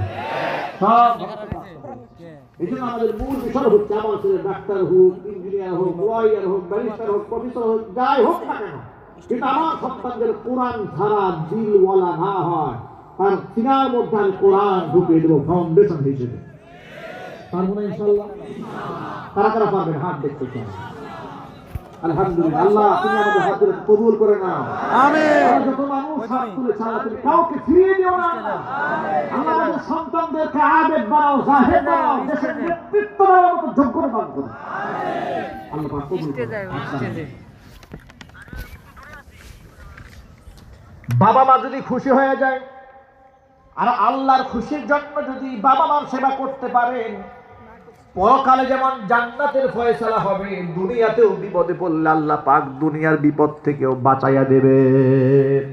সব এই জন্য আমাদের মূল বিষয় হচ্ছে আমার ছেলে ডাক্তার হোক, ইঞ্জিনিয়ার হোক, লয়ার হোক, ব্যারিস্টার হোক, প্রফেসর হোক, যাই হোক না কেন, কিন্তু আমার সন্তানদের কোরআন ছাড়া দিলওয়ালা না হয়, তার সিনার মধ্যে আমি কোরআন ঢুকিয়ে দেবো ফাউন্ডেশন হিসেবে। পারবো না ইনশাল্লাহ? কারা কারা পারবেন হাত দেখতে চান? আলহামদুলিল্লাহ। আল্লাহ তুমি আমাদের হাত ধরে কবুল করে নাও। আমিন। আর যত মানুষ হাত তুলেছে আল্লাহ তুমি কাউকে ফিরিয়ে দিও না। আল্লাহ আমাদের সন্তানদেরকে আবেদ বানাও, জাহেদ বানাও, দেশের নেতৃত্ব দেওয়ার মতো যোগ্যতা দান করো। আল্লাহ পাক কবুল করুন। বাবা মা যদি খুশি হয়ে যায় আর আল্লাহর খুশির জন্য যদি বাবা মার সেবা করতে পারেন, পরকালে যেমন জান্নাতের ফয়সালা হবে, দুনিয়াতেও বিপদে পড়লে আল্লাহ পাক দুনিয়ার বিপদ থেকেও বাঁচাইয়া দেবেন।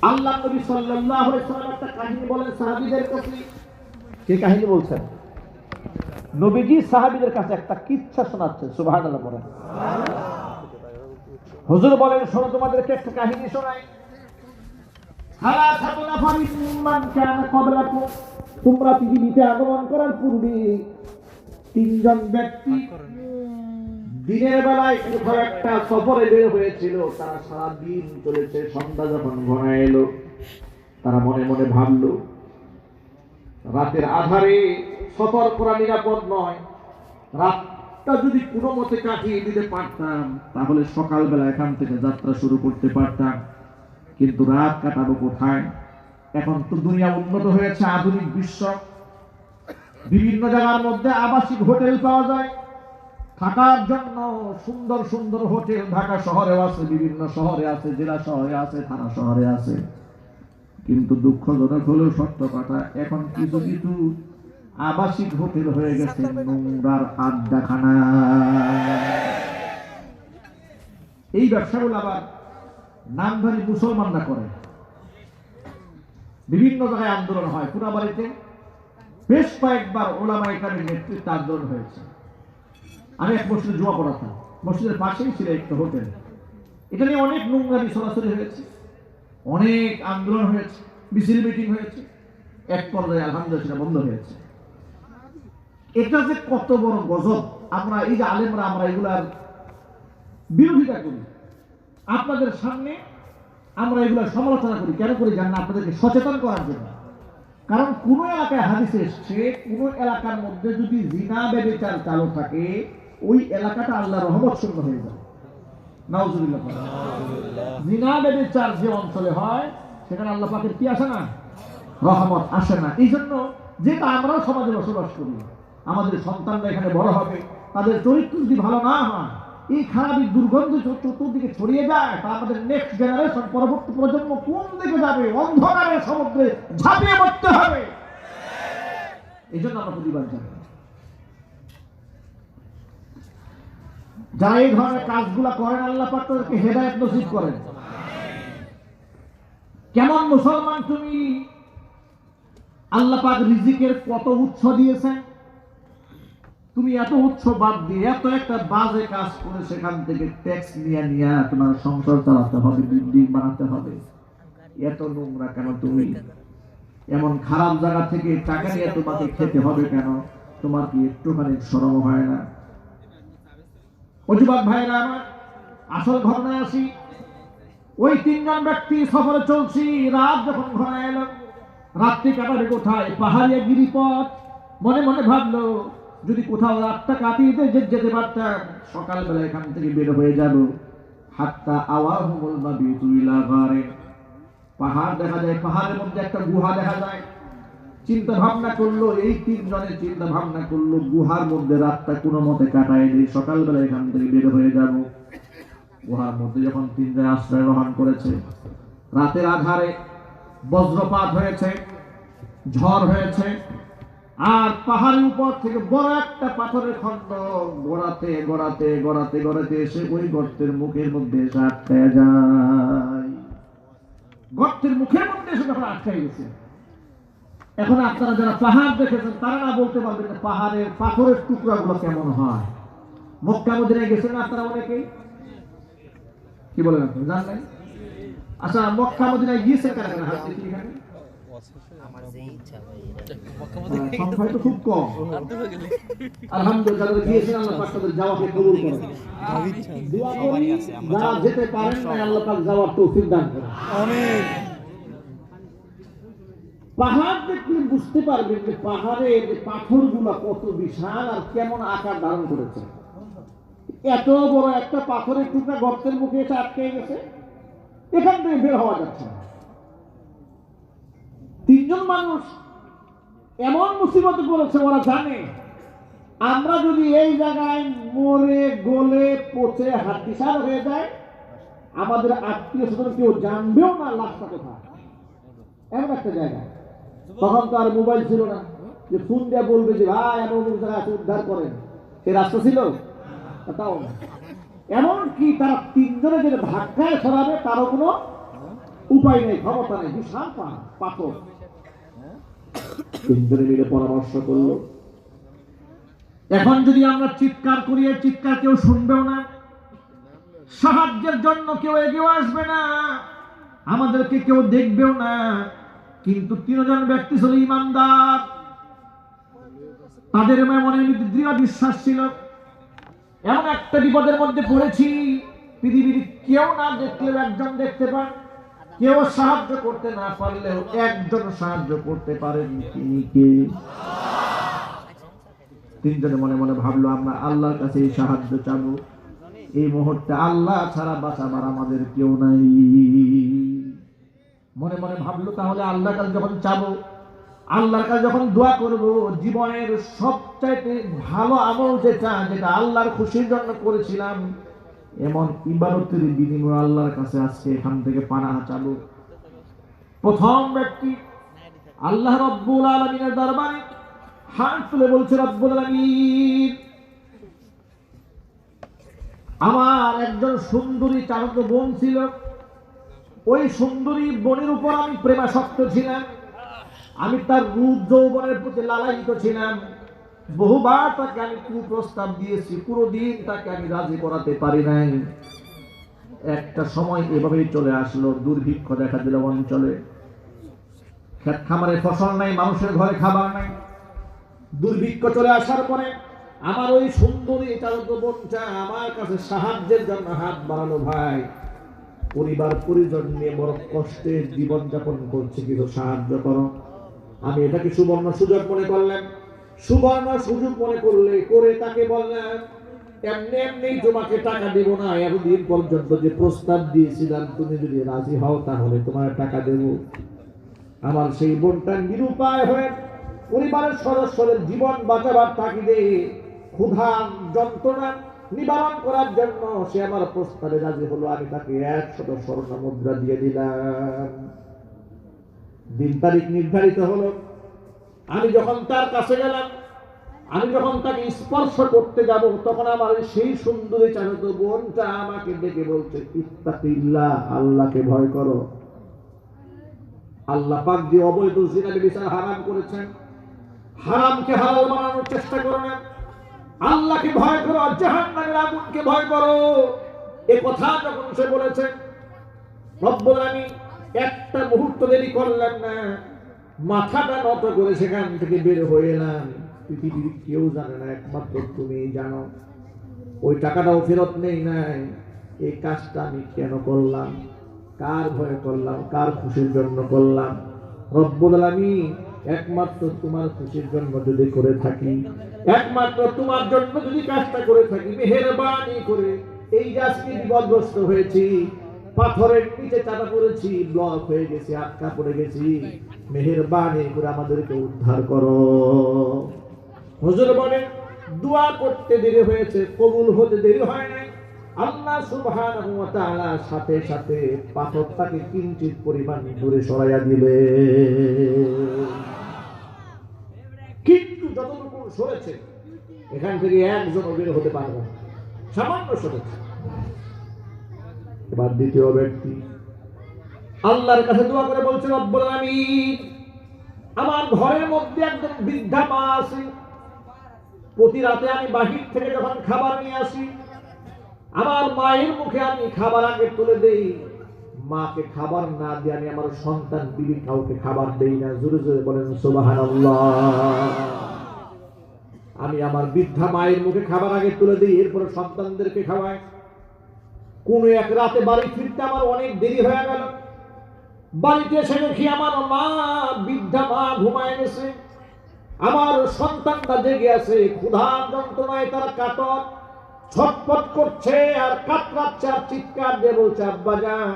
আল্লাহ নবী সাল্লাল্লাহু আলাইহি ওয়াসাল্লাম একটা কাহিনী বলেন সাহাবীদের কাছে। কি কাহিনী বলছেন? নবীজি সাহাবীদের কাছে একটা কিচ্ছা শোনাচ্ছেন। সুবহানাল্লাহ বলেন। হুজুর বলেন, শোনো তোমাদেরকে একটা কাহিনী শোনাই। তোমরা পৃথিবীতে আগমন করার পূর্বে তিনজন ব্যক্তি দিনের বেলায় কোথাও একটা সফরে বের হয়েছিল। তারা সারা দিন চলেছে। সন্ধ্যা যখন ঘনায় এলো, তারা মনে মনে ভাবলো, রাতের আধারে সফর করা নিরাপদ নয়। রাতটা যদি কোনো মতে কাটিয়ে দিতে পারতাম তাহলে সকালবেলা এখান থেকে যাত্রা শুরু করতে পারতাম, কিন্তু রাত কাটাবো কোথায়? এখন তো দুনিয়া উন্নত হয়েছে, আধুনিক বিশ্ব। বিভিন্ন জায়গার মধ্যে আবাসিক হোটেল পাওয়া যায় থাকার জন্য। সুন্দর সুন্দর হোটেল ঢাকা শহরেও আছে, বিভিন্ন শহরে আছে, জেলা শহরে আছে, থানা শহরে আছে। কিন্তু দুঃখজনক হলেও সত্য কথা, এখন কিছু কিছু আবাসিক হোটেল হয়ে গেছে নোংরার আড্ডাখানা। এই ব্যবসাগুলো আবার নামধারী মুসলমানরা করে। বিভিন্ন জায়গায় আন্দোলন হয়। পুরাবাড়িতে বেশ কয়েকবার ওলামায়ে কেরামের নেতৃত্বে আন্দোলন হয়েছে। আমি এক মসজিদে জুমা পড়াতাম, মসজিদের পাশেই ছিল একটা হোটেল। এটা নিয়ে অনেক নোংরামি সরাসরি হয়েছে, অনেক আন্দোলন হয়েছে, মিছিল মিটিং হয়েছে। এক পর্যায়ে আলহামদুলিল্লাহ সেটা বন্ধ হয়েছে। এটা যে কত বড় গজব! আমরা এই যে আলেমরা, আমরা এগুলার বিরোধিতা করি, আপনাদের সামনে আমরা এগুলোর সমালোচনা করি। কেন করি জানেন? আপনাদেরকে সচেতন করার জন্য। কারণ কোন এলাকায় হাদিসে এসছে, কোন এলাকার মধ্যে যদি জিনা ব্যভিচার চালু থাকে, ওই এলাকাটা আল্লাহর রহমত শূন্য হয়ে যায়। নাউজুবিল্লাহ। জিনা ব্যভিচার যে অঞ্চলে হয় সেখানে আল্লাহ পাকের কি আসে না? রহমত আসে না। এই জন্য যেটা আমরাও সমাজে বসবাস করি, আমাদের সন্তানরা এখানে বড় হবে, তাদের চরিত্র যদি ভালো না হয়, এই খারাপ দুর্গন্ধ চতুর্দিকে ছড়িয়ে যায়, তা আমাদের নেক্সট জেনারেশন, পরবর্তী প্রজন্ম কোন দিকে যাবে? অন্ধকারের সমুদ্রে ঝাঁপিয়ে পড়তে হবে। এই জন্য আমরা প্রতিবাদ জানাই। যারা এই ধরনের কাজগুলা করেন আল্লাহ পাক তাদেরকে হেদায়েত নসিব করেন। কেমন মুসলমান তুমি! আল্লাহ পাক রিজিকের কত উৎস দিয়েছেন, তুমি এত উৎস বাদ দিয়ে এত একটা বাজে কাজ করে সেখান থেকে ট্যাক্স নিয়ে তোমার সংসার চালাতে হবে, বিল্ডিং বানাতে হবে। এত নোংরা কেন তুমি? এমন খারাপ জায়গা থেকে টাকা নিয়ে তোমাকে খেতে হবে কেন? তোমার কি একটুখানি শরম হয় না? যুবক ভাইরা আমার, আসল ঘটনায় আসি। ওই তিনজন ব্যক্তি সফরে চলছি, রাত যখন ঘনায় এলো, রাত্রি কাটাবে কোথায়? পাহাড়িয়া গিরিপথ। মনে মনে ভাবলো, যদি কোথাও রাতটা কাটিয়ে যেতে পারতাম, সকালবেলা এখান থেকে বের হয়ে যাব। হাত্তা আওয়াহুমুল মাবিতু ইলা গারিন। পাহাড় দেখা যায়, পাহাড়ের মধ্যে একটা গুহা দেখা যায়। চিন্তা ভাবনা করলো, এই তিনজনের চিন্তা ভাবনা করলো, গুহার মধ্যে রাতটা কোনো মতে কাটায় দিই, সকালবেলা এখান থেকে বের হয়ে যাব। গুহার মধ্যে যখন তিনজন আশ্রয় গ্রহণ করেছে, রাতের আধারে বজ্রপাত হয়েছে, ঝড় হয়েছে, আর পাহাড়ের উপর থেকে বড় একটা পাথরের খণ্ড গড়াতে গড়াতে গড়াতে গড়াতে এসে ওই গর্তের মুখের মধ্যে এসে আটকায় যায়। গর্তের মুখের মধ্যে এসে যখন আটকায় গেছে, এখন আপনারা যারা পাহাড় দেখেছেন তারা না বলতে পারবেন যে পাহাড়ের পাথরের টুকরাগুলো কেমন হয়। মক্কা মদিনায় গেছেন আপনারা অনেকেই, কি বলেন আপনারা জানেন? আচ্ছা, মক্কা মদিনায় গিয়েছেন কারা কারা? হাত দেখি এখানে। সংখ্যা তো খুব কম। আলহামদুলিল্লাহ, যারা গিয়েছেন আল্লাহ পাক তাদের যাওয়াকে কবুল করেন। দোয়া করি যারা যেতে পারেন না আল্লাহ পাক যাওয়ার তৌফিক দান করেন। আমিন। পাহাড় দেখলে বুঝতে পারবেন যে পাহাড়ের পাথরগুলো কত বিশাল আর কেমন আকার ধারণ করেছে। এত বড় একটা পাথরের টুকরা গর্তের মুখে এসে আটকে গেছে, এখান থেকে বের হওয়া যাচ্ছে না। তিনজন মানুষ এমন মুসিবতে পড়েছে, ওরা জানে আমরা যদি এই জায়গায় মরে গলে পচে হাড্ডিসার হয়ে যায়, আমাদের আত্মীয় স্বজন কেউ জানবেও না লাশটা কোথায়। এমন একটা জায়গা, তখন তো আর মোবাইল ছিল না যে ফোন দিয়ে বলবে যে ভাই আমি অমুক জায়গায় আছে, উদ্ধার করেন। সে রাস্তা ছিল তাও না। এমনকি তারা তিনজনে যে ধাক্কায় সরাবে তারও কোনো উপায় নেই, ক্ষমতা নেই। বিশাল পাথর। তিনজনে মিলে পরামর্শ করলো, এখন যদি আমরা চিৎকার করি, চিৎকার কেউ শুনবেও না, সাহায্যের জন্য কেউ এগিয়ে আসবে না, আমাদেরকে কেউ দেখবেও না। কিন্তু তিনজন ব্যক্তি ছিল ইমানদার, তাদের মনে দৃঢ় বিশ্বাস ছিল এমন একটা বিপদের মধ্যে পড়েছি, পৃথিবীর কেউ না দেখলেও একজন দেখতে পান, কেউ সাহায্য করতে না পারলেও একজন সাহায্য করতে পারেন, তিনি কে? তিনজনে মনে মনে ভাবলো আমরা আল্লাহর কাছে এই সাহায্য চাবো। এই মুহূর্তে আল্লাহ ছাড়া বাঁচাবার আমাদের কেউ নাই। মনে মনে ভাবলো তাহলে আল্লাহর কাছে যখন চাবো, আল্লাহর কাছে যখন দোয়া করব, জীবনের সবচাইতে ভালো আমল যেটা আল্লাহর খুশির জন্য করেছিলাম, এমন ইবাদতের বিনিময়ে আল্লাহর কাছে আজকে এখান থেকে পানাহা চাবো। প্রথম ব্যক্তি আল্লাহ রাব্বুল আলামিনের দরবারে হাত তুলে বলছে, রব্বুল আলামিন, আমার একজন সুন্দরী চাচাতো বোন ছিল, ওই সুন্দরী বোনের উপর আমি প্রেমাসক্ত ছিলাম, আমি তার রূপ যৌবনের প্রতি লালায়িত ছিলাম, বহুবার তাকে আমি কুপ্রস্তাব দিয়েছি, পুরোদিন তাকে আমি রাজি করাতে পারি নাই। একটা সময় এভাবেই চলে আসলো, দুর্ভিক্ষ দেখা দিল অঞ্চলে, ক্ষেত খামারে ফসল নাই, মানুষের ঘরে খাবার নাই। দুর্ভিক্ষ চলে আসার পরে আমার ওই সুন্দরী চাচাতো বোনটা আমার কাছে সাহায্যের জন্য হাত বাড়ালো। ভাই, পরিবার পরিজন নিয়ে বড় কষ্টে জীবন যাপন করছে, কিছু সাহায্য করো। আমি এটাকে সুবর্ণ সুযোগ মনে করলাম, সুবর্ণ সুযোগ মনে করে তাকে বললাম, এমনি এমনি তোমাকে টাকা দেব না, এতদিন পর্যন্ত যে প্রস্তাব দিয়েছিলাম তুমি যদি রাজি হও তাহলে তোমার টাকা দেব। আমার সেই বোনটা নিরুপায় হয়ে পরিবারের সদস্যদের জীবন বাঁচাবার তাগিদে ক্ষুধা যন্ত্রণা নিবারণ করার জন্য সে আমার প্রস্তাবে রাজি হলো। আমি তাকে 100 স্বর্ণ মুদ্রা দিয়ে দিলাম। দিন তারিখ নির্ধারিত হলো, আমি যখন তার কাছে গেলাম, আমি যখন তাকে স্পর্শ করতে যাব, তখন আমার সেই সুন্দরী চাচাতো বোনটা আমাকে ডেকে বলছে, ইত্তাকিল্লাহ, আল্লাহকে ভয় করো। আল্লাহ পাক যে অবৈধ জিনাকে বিচার হারাম করেছেন, হারামকে হালাল বানানোর চেষ্টা করো না, আল্লাহকে ভয় করো, জাহান্নামের আগুনকে ভয় করো। এ কথা যখন সে বলেছে, রব্বুল আলামিন একটা মুহূর্ত দেরি করলেন না, মাথাটা নত করে সেখান থেকে বের হয়ে এলাম। পৃথিবীর কেউ জানে না, একমাত্র তুমি জানো। ওই টাকাটাও ফেরত নেই নাই। এই কাজটা আমি কেন করলাম, কার ভয়ে করলাম, কার খুশির জন্য করলাম? রব্বুল আলামিন একমাত্র তোমার খুশির জন্য যদি করে থাকি, একমাত্র তোমার জন্য যদি কাজটা করে থাকি, মেহেরবানি করে এই যে আজকে বিপদগ্রস্ত হয়েছি, পাথরের নিচে চাপা পড়েছি, ব্লক হয়ে গেছি, আটকা পড়ে গেছি, মেহেরবানি করে আমাদেরকে উদ্ধার করো। হুজুর বলেন, দোয়া করতে দেরি হয়েছে, কবুল হতে দেরি হয় নাই। আল্লাহ সুবহানাহু ওয়া তাআলা সাথে সাথে পাথরটাকে কিঞ্চিত পরিমাণ দূরে সরাইয়া দিলে। কিন্তু যতটুকু সরেছে, এখান থেকে একজন বের হতে পারবে না, সামান্য সরেছে। এবার দ্বিতীয় ব্যক্তি আল্লাহর কাছে দোয়া করে বলছে, রব্বুল আলামিন, আমার ঘরের মধ্যে একজন বৃদ্ধা মা আছে, প্রতি রাতে আমি বাহির থেকে যখন খাবার নিয়ে আসি, আমার মায়ের মুখে আমি খাবার আগে তুলে দেই, মাকে খাবার না দিয়ে আমি আমার সন্তান বিবি কাউকে খাবার দেই না। জোরে জোরে বলেন সুবহানাল্লাহ। আমি আমার বৃদ্ধা মায়ের মুখে খাবার আগে তুলে দিই, এরপরে সন্তানদেরকে খাওয়াই। কোন এক রাতে বাড়ি ফিরতে আমার অনেক দেরি হয়ে গেল, বাড়িতে এসে দেখি আমার মা, বৃদ্ধা মা ঘুমায় গেছে, আমার সন্তানটা জেগে আছে, ক্ষুধার যন্ত্রণায় তারা কাতর, ছটফট করছে আর কাতরাচ্ছে আর চিৎকার দিয়ে বলছে, আব্বাজান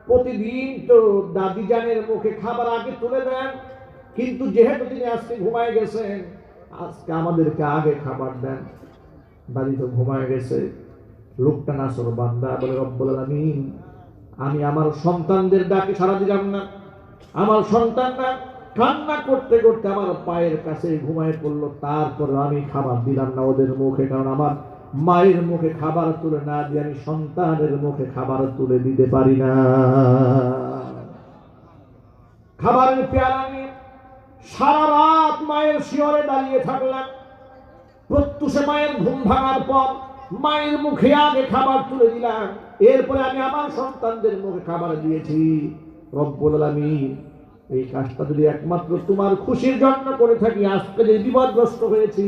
প্রতিদিন তো দাদি জানের মুখে খাবার আগে তুলে দেন, কিন্তু যেহেতু তিনি আজকে ঘুমায় গেছেন, আজকে আমাদেরকে আগে খাবার দেন। দাদি তো ঘুমায় গেছে। লোকটা নাসর বান্দা বলে, রব্বুল আলামিন, আমি আমার সন্তানদের ডাকে সাড়া দিলাম না, আমার সন্তানরা কান্না করতে করতে আমার পায়ের কাছে ঘুমায় পড়লো, তারপর আমি খাবার দিলাম না ওদের মুখে, কারণ আমার মায়ের মুখে খাবার তুলে না দিয়ে আমি সন্তানের মুখে খাবার তুলে দিতে পারি না। খাবারের পেয়ালা নিয়ে সারা রাত মায়ের শিয়রে দাঁড়িয়ে থাকলাম। প্রত্যুষে মায়ের ঘুম ভাঙার পর মায়ের মুখে আগে খাবার তুলে দিলাম, এরপরে আমি আমার সন্তানদের মুখে খাবার দিয়েছি। রব্বুল আলামিন, এই কাজটা যদি একমাত্র তোমার খুশির জন্য করে থাকি, আজকে যে বিপদগ্রস্ত হয়েছি,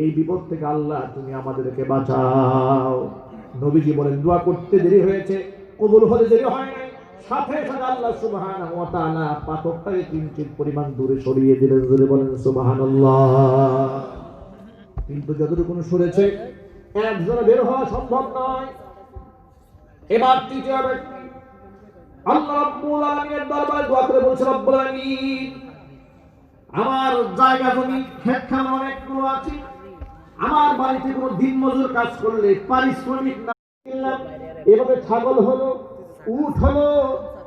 এই বিপদ থেকে আল্লাহ তুমি আমাদেরকে বাঁচাও। নবীজি বলেন, দোয়া করতে দেরি হয়েছে, কবুল হতে দেরি হয় নাই, সাথে সাথে আল্লাহ সুবহানাহু ওয়া তাআলা পাথরটাকে কিঞ্চিত পরিমাণ দূরে সরিয়ে দিলেন। জোরে বলেন সুবহানাল্লাহ। কিন্তু যতটুকু সরেছে একজনে বের হওয়া সম্ভব নয়। এবার তৃতীয় ব্যক্তি আল্লাহ রাব্বুল আলামিনের দরবারে দোয়া করে বলছে, রব্বুল আলামিন, আমার জায়গা জমি ক্ষেত খামার অনেকগুলো আছে, আমার বাড়িতে কোনো দিনমজুর কাজ করলে পারিশ্রমিক না দিলাম, এভাবে ছাগল হলো, উট হলো,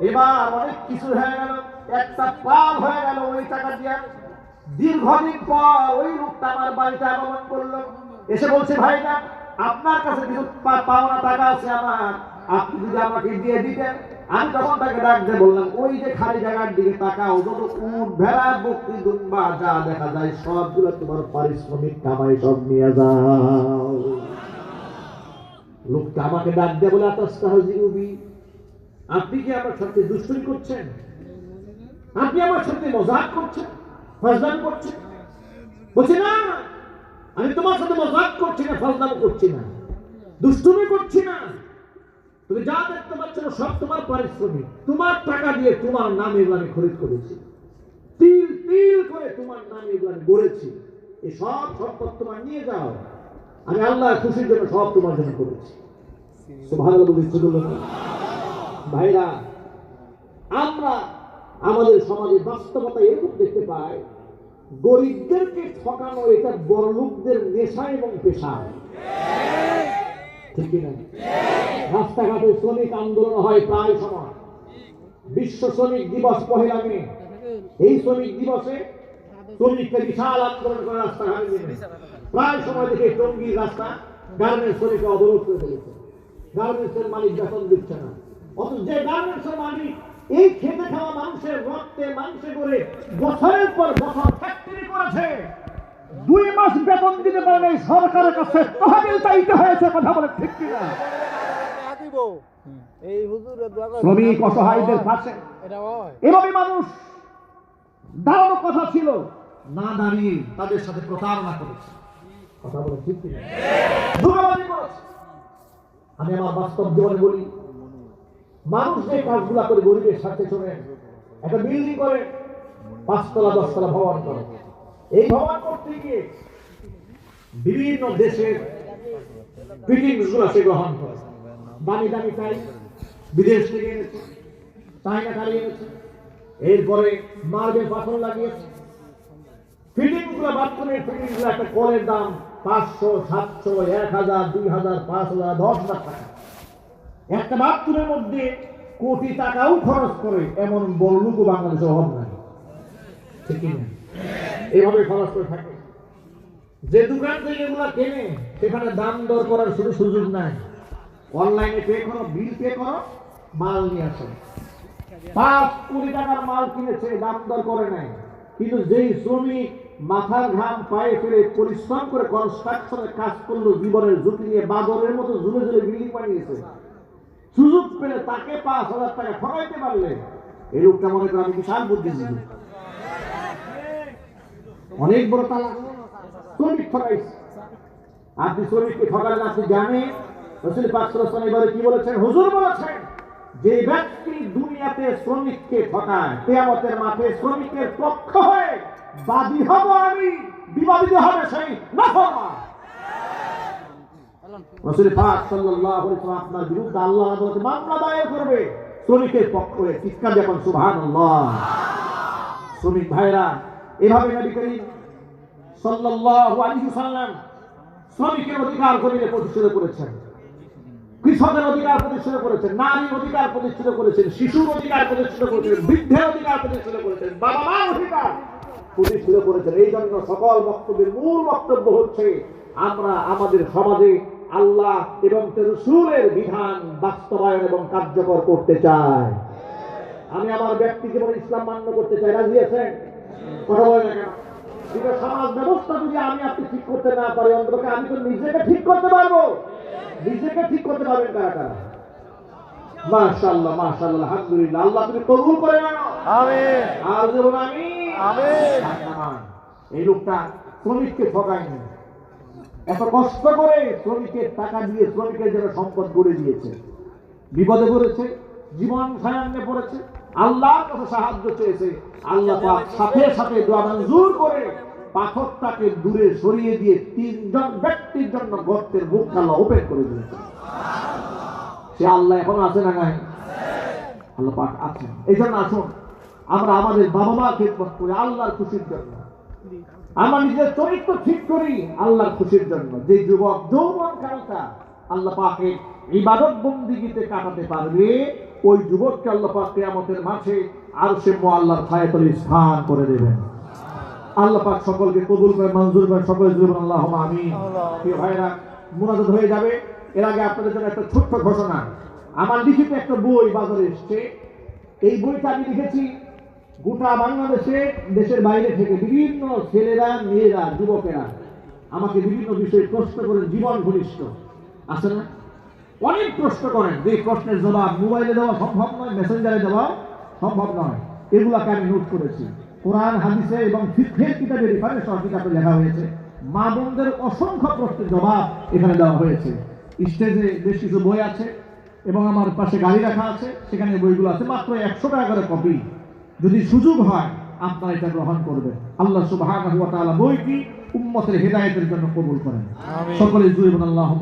এবার অনেক কিছু হয়ে গেল, একটা পাল হয়ে গেল, ওই টাকা দিয়ে দীর্ঘদিন পর ওই লোকটা আমার বাড়িতে আগমন করলো, এসে বলছে, ভাই না আপনার কাছে কিছু পাওনা টাকা আছে আমার, আপনি যদি আমাকে দিয়ে দিতেন। আমি তখন তাকে ডাক দিয়ে বললাম, ওই যে খালি জায়গার দিকে তাকাও, যত উট ভেড়া বকরি দুম্বা যা দেখা যায় সবগুলো তোমার পারিশ্রমিক কামাই, সব নিয়ে যাও। লোকটা আমাকে ডাক দিয়ে বলে, আতাস্তাহজিউবি, আপনি কি আমার সাথে দুষ্টুমি করছেন? আপনি আমার সাথে মজাক করছেন, ফাজলামি করছেন? বলছি না, আমি তোমার সাথে মজাক করছি না, ফাজলামি করছি না, দুষ্টুমি করছি না। তুমি যা দেখতে পাচ্ছ সব তোমার পারিশ্রমিক, তোমার টাকা দিয়ে তোমার নামে এগুলো আমি খরিদ করেছি, তিল তিল করে তোমার নামে এগুলো আমি গড়েছি, এই সব সম্পদ তোমার নিয়ে যাও, আমি আল্লাহর খুশির জন্য সব তোমার জন্য করেছি। সুবহানাল্লাহ। ভাইরা, আমরা আমাদের সমাজের বাস্তবতা এরকম দেখতে পাই, গরিবদেরকে ঠকানো এটা বড়লোকদের নেশা এবং পেশা, ঠিক কিনা? রাস্তাঘাটে শ্রমিক আন্দোলন হয় প্রায় সময়। বিশ্ব শ্রমিক দিবস 1 মে, এই শ্রমিক দিবসে শ্রমিককে বিশাল আন্দোলন করে রাস্তাঘাটে নেমে প্রায় সময় দেখে টঙ্গীর রাস্তা গার্মেন্টস শ্রমিককে অবরোধ করে ফেলেছে। গার্মেন্টসের মালিক বেতন দিচ্ছে না, অথচ যে গার্মেন্টসের মালিক এই খেতে খাওয়া মানুষের রক্তে মাংসে করে বছরের পর বছর ফ্যাক্টরি করেছে, 2 মাস বেতন দিতে পারে নাই, সরকারের কাছে তহবিল চাইতে হয়েছে। কথা বলে ঠিক কিনা? শ্রমিক অসহায়দের পাশে এভাবে মানুষ দাঁড়ানোর কথা ছিল, না দাঁড়িয়ে তাদের সাথে প্রতারণা করেছে। কথা বলে ঠিক কিনা? ধোঁকাবাজি করেছে। আমি আমার বাস্তব জীবনে বলি, মানুষ যে কাজগুলা করে গরিবের সাথে চলে, একটা বিল্ডিং করে 5 তলা 10 তলা ভবন করে, এই ভবন করতে গিয়ে বিভিন্ন দেশের ফিটিংস গুলো সে গ্রহণ করে, দামি দামি টাইল বিদেশ থেকে এনেছে, চায়না কালি এনেছে, এরপরে মার্বেল পাথর লাগিয়েছে। ফিটিং গুলো, বাথরুমের ফিটিং গুলো একটা কলের দাম 500, 700, 1000, 2000, 5000, 10 লাখ টাকা। একটা বাথরুমের মধ্যে কোটি টাকাও খরচ করে এমন বড় লোক বাংলাদেশে অভাব নাই, ঠিক কিনা? এইভাবে খরচ করে থাকে। যে দোকান থেকে এগুলা কেনে সেখানে দাম দর করার শুধু সুযোগ নাই, অনলাইনে পে করো, বিল পে করো, মাল নিয়ে আসো। 5 কোটি টাকার মাল কিনেছে, দাম দর করে নাই, কিন্তু যেই শ্রমিক মাথার ঘাম পায়ে ফেলে পরিশ্রম করে কনস্ট্রাকশনের কাজ করলো, জীবনের ঝুঁকি নিয়ে বাদরের মতো ঝুলে ঝুলে বিল্ডিং বানিয়েছে, সুযোগ পেলে তাকে 5,000 টাকা ঠকাইতে পারলে এই লোকটা মনে করে আমি বিশাল বুদ্ধিজীবী, অনেক বড় তালা। শ্রমিক ঠকাইছে। আপনি শ্রমিককে ঠকালেন, আপনি জানেন রাসূল পাক সাল্লাল্লাহু আলাইহি ওয়াসাল্লাম এবারে কি বলেছেন? হুজুর বলেছেন, যে ব্যক্তি দুনিয়া দুনিয়াতে শ্রমিককে ঠকায়, কিয়ামতের মাঠে শ্রমিকের পক্ষ হয়ে বাদী হব আমি, বিবাদিত হবে সেই নাফরমান। রাসূল পাক সাল্লাল্লাহু আলাইহি ওয়াসাল্লাম আপনার বিরুদ্ধে আল্লাহ আদালতে মামলা দায়ের করবে শ্রমিকের পক্ষ হয়ে। চিৎকার যখন সুবহানাল্লাহ। শ্রমিক ভাইরা, এভাবে নবী করিম সাল্লাল্লাহু আলাইহি ওয়াসাল্লাম শ্রমিকের অধিকার কমিয়ে প্রতিষ্ঠিত করেছেন, কৃষকের অধিকার প্রতিষ্ঠিত করেছেন, নারীর অধিকার প্রতিষ্ঠিত করেছেন, শিশুর অধিকার প্রতিষ্ঠিত করেছেন, বৃদ্ধের অধিকার প্রতিষ্ঠিত করেছেন, বাবা মার অধিকার প্রতিষ্ঠিত করেছেন। এই জন্য সকল বক্তব্যের মূল বক্তব্য হচ্ছে আমরা আমাদের সমাজে আল্লাহ এবং রাসূলের বিধান বাস্তবায়ন এবং কার্যকর করতে চাই। আমি আমার ব্যক্তি জীবনে ইসলাম মান্য করতে চাই। রাজি আছেন? কথা বলেন না কেন? কিন্তু সমাজ ব্যবস্থা যদি আমি আপনি ঠিক করতে না পারি, অন্তত আমি তো নিজেকে ঠিক করতে পারবো। নিজেকে ঠিক করতে পারবেন কারা কারা? মাশাআল্লাহ, মাশাআল্লাহ, আলহামদুলিল্লাহ। আল্লাহ তুমি কবুল করে নাও। আমিন। আর যেমন আমি আমিন। এই লোকটা শ্রমিককে ঠকায়নি, এত কষ্ট করে শ্রমিকের টাকা দিয়ে শ্রমিকের জন্য সম্পদ গড়ে দিয়েছে, বিপদে পড়েছে, জীবন সায়ান্নে পড়েছে, আল্লাহর কাছে সাহায্য চেয়েছে। আল্লাহ পাক সাথে সাথে দোয়া মঞ্জুর করে পাথরটাকে দূরে সরিয়ে দিয়ে তিনজন ব্যক্তির জন্য গর্তের মুখ আল্লাহ ওপেন করে দিয়েছে। সে আল্লাহ এখন আছে না নাই? আল্লাহ পাক আছেন। এই জন্য আসুন আমরা আমাদের বাবা মা খেদমত করি আল্লাহর খুশির জন্য, আমরা নিজের চরিত্র ঠিক করি আল্লাহর খুশির জন্য। যে যুবক যৌবন কালটা আল্লাহ পাকের ইবাদত বন্দিগিতে কাটাতে পারবে, ওই যুবককে আল্লাহ পাক কিয়ামতের মাঠে আরশে মুআল্লার ছায়াতলে স্থান করে দেবেন। আল্লাহ পাক সকলকে কবুল করে মঞ্জুর করে সকলের জীবন আল্লাহুম্মা আমিন। প্রিয় ভাইরা, মুনাজাত হয়ে যাবে। এর আগে আপনাদের জন্য একটা ছোট্ট ঘোষণা। আমার লিখিত একটা বই বাজারে এসছে। এই বইটা আমি লিখেছি গোটা বাংলাদেশে, দেশের বাইরে থেকে বিভিন্ন ছেলেরা, মেয়েরা, যুবকেরা আমাকে বিভিন্ন বিষয়ে প্রশ্ন করেন। জীবন ঘনিষ্ঠ আছে না? অনেক প্রশ্ন করেন, যে প্রশ্নের জবাব মোবাইলে দেওয়া সম্ভব নয়, মেসেঞ্জারে দেওয়া সম্ভব নয়। এগুলাকে আমি নোট করেছি। কোরআন, হাদিসে এবং ফিকহের কিতাবে রেফারেন্স কিতাবে লেখা হয়েছে। মা বোনদের অসংখ্য প্রশ্নের জবাব এখানে দেওয়া হয়েছে। স্টেজে বেশ কিছু বই আছে এবং আমার পাশে গাড়ি রাখা আছে, সেখানে বইগুলো আছে। মাত্র 100 টাকা করে কপি। যদি সুযোগ হয় আপনারা এটা গ্রহণ করবেন। আল্লাহ সুবহানাহু ওয়া তাআলা বইটি উম্মতের হেদায়েতের জন্য কবুল করেন। সকলে জুড়ে বলুন আল্লাহুম্মা